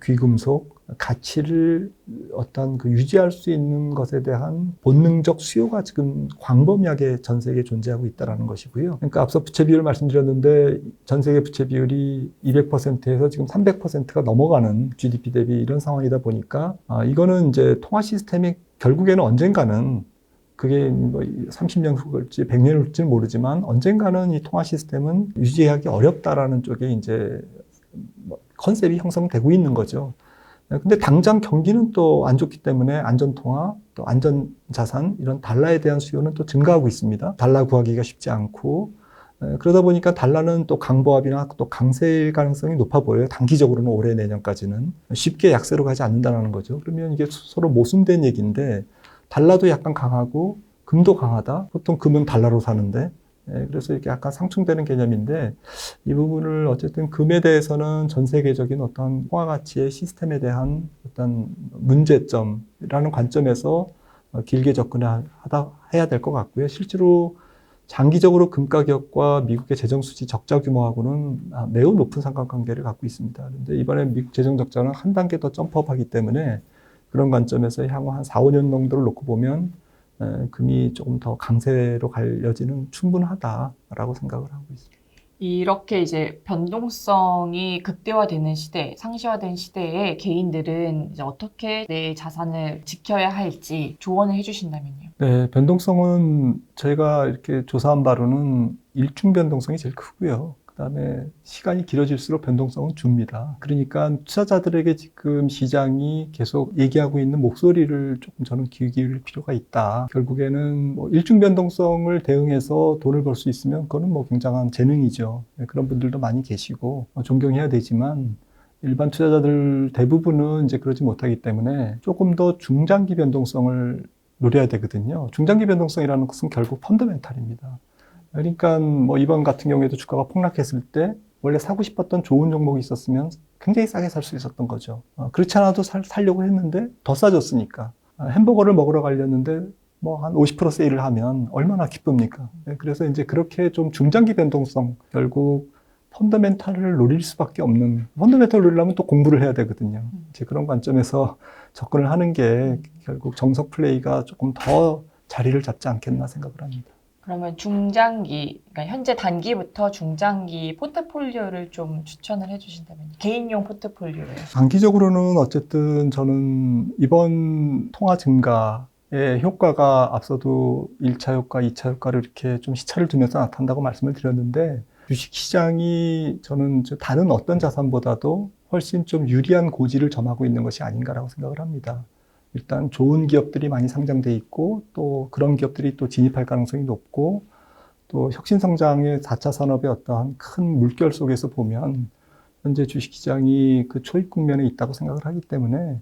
Speaker 2: 귀금속, 가치를 어떤 그 유지할 수 있는 것에 대한 본능적 수요가 지금 광범위하게 전 세계에 존재하고 있다는 것이고요. 그러니까 앞서 부채 비율을 말씀드렸는데, 전 세계 부채 비율이 200%에서 지금 300%가 넘어가는 GDP 대비 이런 상황이다 보니까, 이거는 이제 통화 시스템이 결국에는 언젠가는 그게 뭐 30년 후일지 100년 후일지는 모르지만 언젠가는 이 통화 시스템은 유지하기 어렵다라는 쪽에 이제 컨셉이 형성되고 있는 거죠. 근데 당장 경기는 또 안 좋기 때문에 안전통화, 또 안전자산, 이런 달러에 대한 수요는 또 증가하고 있습니다. 달러 구하기가 쉽지 않고, 그러다 보니까 달러는 또 강보합이나 또 강세일 가능성이 높아 보여요. 단기적으로는 올해 내년까지는. 쉽게 약세로 가지 않는다는 거죠. 그러면 이게 서로 모순된 얘기인데, 달러도 약간 강하고 금도 강하다. 보통 금은 달러로 사는데, 그래서 이렇게 약간 상충되는 개념인데, 이 부분을 어쨌든 금에 대해서는 전 세계적인 어떤 통화 가치의 시스템에 대한 어떤 문제점이라는 관점에서 길게 접근해야 될 것 같고요. 실제로 장기적으로 금 가격과 미국의 재정 수지 적자 규모하고는 매우 높은 상관관계를 갖고 있습니다. 그런데 이번에 미국 재정 적자는 한 단계 더 점프업하기 때문에 그런 관점에서 향후 한 4, 5년 정도를 놓고 보면 금이 조금 더 강세로 갈 여지는 충분하다라고 생각을 하고 있습니다.
Speaker 1: 이렇게 이제 변동성이 극대화되는 시대, 상시화된 시대에 개인들은 이제 어떻게 내 자산을 지켜야 할지 조언을 해주신다면요.
Speaker 2: 네, 변동성은 저희가 이렇게 조사한 바로는 일중 변동성이 제일 크고요. 그다음에 시간이 길어질수록 변동성은 줍니다. 그러니까 투자자들에게 지금 시장이 계속 얘기하고 있는 목소리를 조금 저는 귀 기울일 필요가 있다. 결국에는 뭐 일중 변동성을 대응해서 돈을 벌 수 있으면 그거는 뭐 굉장한 재능이죠. 그런 분들도 많이 계시고 존경해야 되지만 일반 투자자들 대부분은 이제 그러지 못하기 때문에 조금 더 중장기 변동성을 노려야 되거든요. 중장기 변동성이라는 것은 결국 펀더멘탈입니다. 그러니까 뭐 이번 같은 경우에도 주가가 폭락했을 때 원래 사고 싶었던 좋은 종목이 있었으면 굉장히 싸게 살 수 있었던 거죠. 그렇지 않아도 살려고 했는데 더 싸졌으니까. 햄버거를 먹으러 가려는데 뭐 한 50% 세일을 하면 얼마나 기쁩니까? 그래서 이제 그렇게 좀 중장기 변동성, 결국 펀더멘탈을 노릴 수밖에 없는, 펀더멘탈을 노리려면 또 공부를 해야 되거든요. 이제 그런 관점에서 접근을 하는 게 결국 정석 플레이가 조금 더 자리를 잡지 않겠나 생각을 합니다.
Speaker 1: 그러면 중장기, 그러니까 현재 단기부터 중장기 포트폴리오를 좀 추천을 해주신다면 개인용 포트폴리오예요.
Speaker 2: 장기적으로는 어쨌든 저는 이번 통화 증가의 효과가 앞서도 1차 효과, 2차 효과를 이렇게 좀 시차를 두면서 나타난다고 말씀을 드렸는데, 주식시장이 저는 다른 어떤 자산보다도 훨씬 좀 유리한 고지를 점하고 있는 것이 아닌가라고 생각을 합니다. 일단 좋은 기업들이 많이 상장돼 있고, 또 그런 기업들이 또 진입할 가능성이 높고, 또 혁신성장의 4차 산업의 어떠한 큰 물결 속에서 보면 현재 주식시장이 그 초입 국면에 있다고 생각을 하기 때문에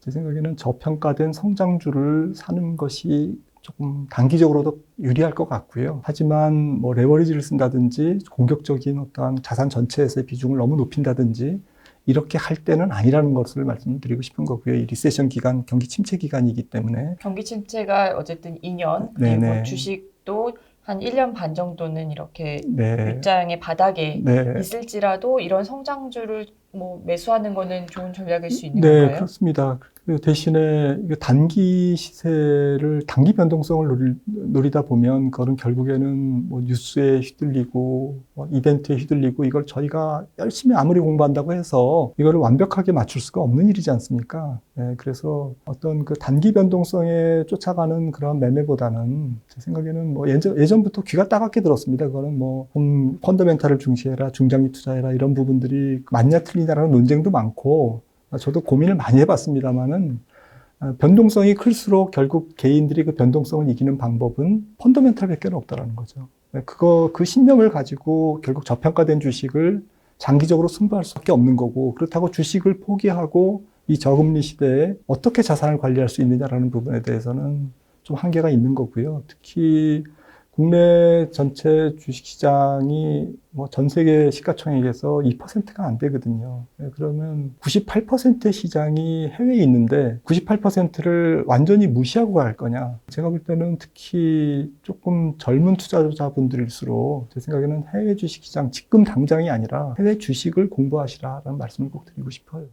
Speaker 2: 제 생각에는 저평가된 성장주를 사는 것이 조금 단기적으로도 유리할 것 같고요. 하지만 뭐 레버리지를 쓴다든지 공격적인 어떠한 자산 전체에서의 비중을 너무 높인다든지 이렇게 할 때는 아니라는 것을 말씀드리고 싶은 거고요. 이 리세션 기간, 경기 침체 기간이기 때문에.
Speaker 1: 경기 침체가 어쨌든 2년,
Speaker 2: 네네.
Speaker 1: 그리고 주식도 한 1년 반 정도는 이렇게
Speaker 2: 네.
Speaker 1: 밑장의 바닥에
Speaker 2: 네.
Speaker 1: 있을지라도 이런 성장주를 뭐 매수하는 거는 좋은 전략일 수 있는
Speaker 2: 네,
Speaker 1: 건가요?
Speaker 2: 그렇습니다. 그 대신에 단기 시세를, 단기 변동성을 노리다 보면 그거는 결국에는 뭐 뉴스에 휘둘리고 뭐 이벤트에 휘둘리고 이걸 저희가 열심히 아무리 공부한다고 해서 이거를 완벽하게 맞출 수가 없는 일이지 않습니까? 네, 그래서 어떤 그 단기 변동성에 쫓아가는 그런 매매보다는 제 생각에는 뭐 예전부터 귀가 따갑게 들었습니다. 그거는 뭐 펀더멘탈을 중시해라, 중장기 투자해라 이런 부분들이 맞냐 틀리냐라는 논쟁도 많고 저도 고민을 많이 해봤습니다만은 변동성이 클수록 결국 개인들이 그 변동성을 이기는 방법은 펀더멘탈밖에 없다라는 거죠. 그 신념을 가지고 결국 저평가된 주식을 장기적으로 승부할 수밖에 없는 거고, 그렇다고 주식을 포기하고 이 저금리 시대에 어떻게 자산을 관리할 수 있느냐라는 부분에 대해서는 좀 한계가 있는 거고요. 특히 국내 전체 주식시장이 뭐 전 세계 시가총액에서 2%가 안 되거든요. 그러면 98%의 시장이 해외에 있는데 98%를 완전히 무시하고 갈 거냐. 제가 볼 때는 특히 조금 젊은 투자자분들일수록 제 생각에는 해외 주식시장 지금 당장이 아니라 해외 주식을 공부하시라라는 말씀을 꼭 드리고 싶어요.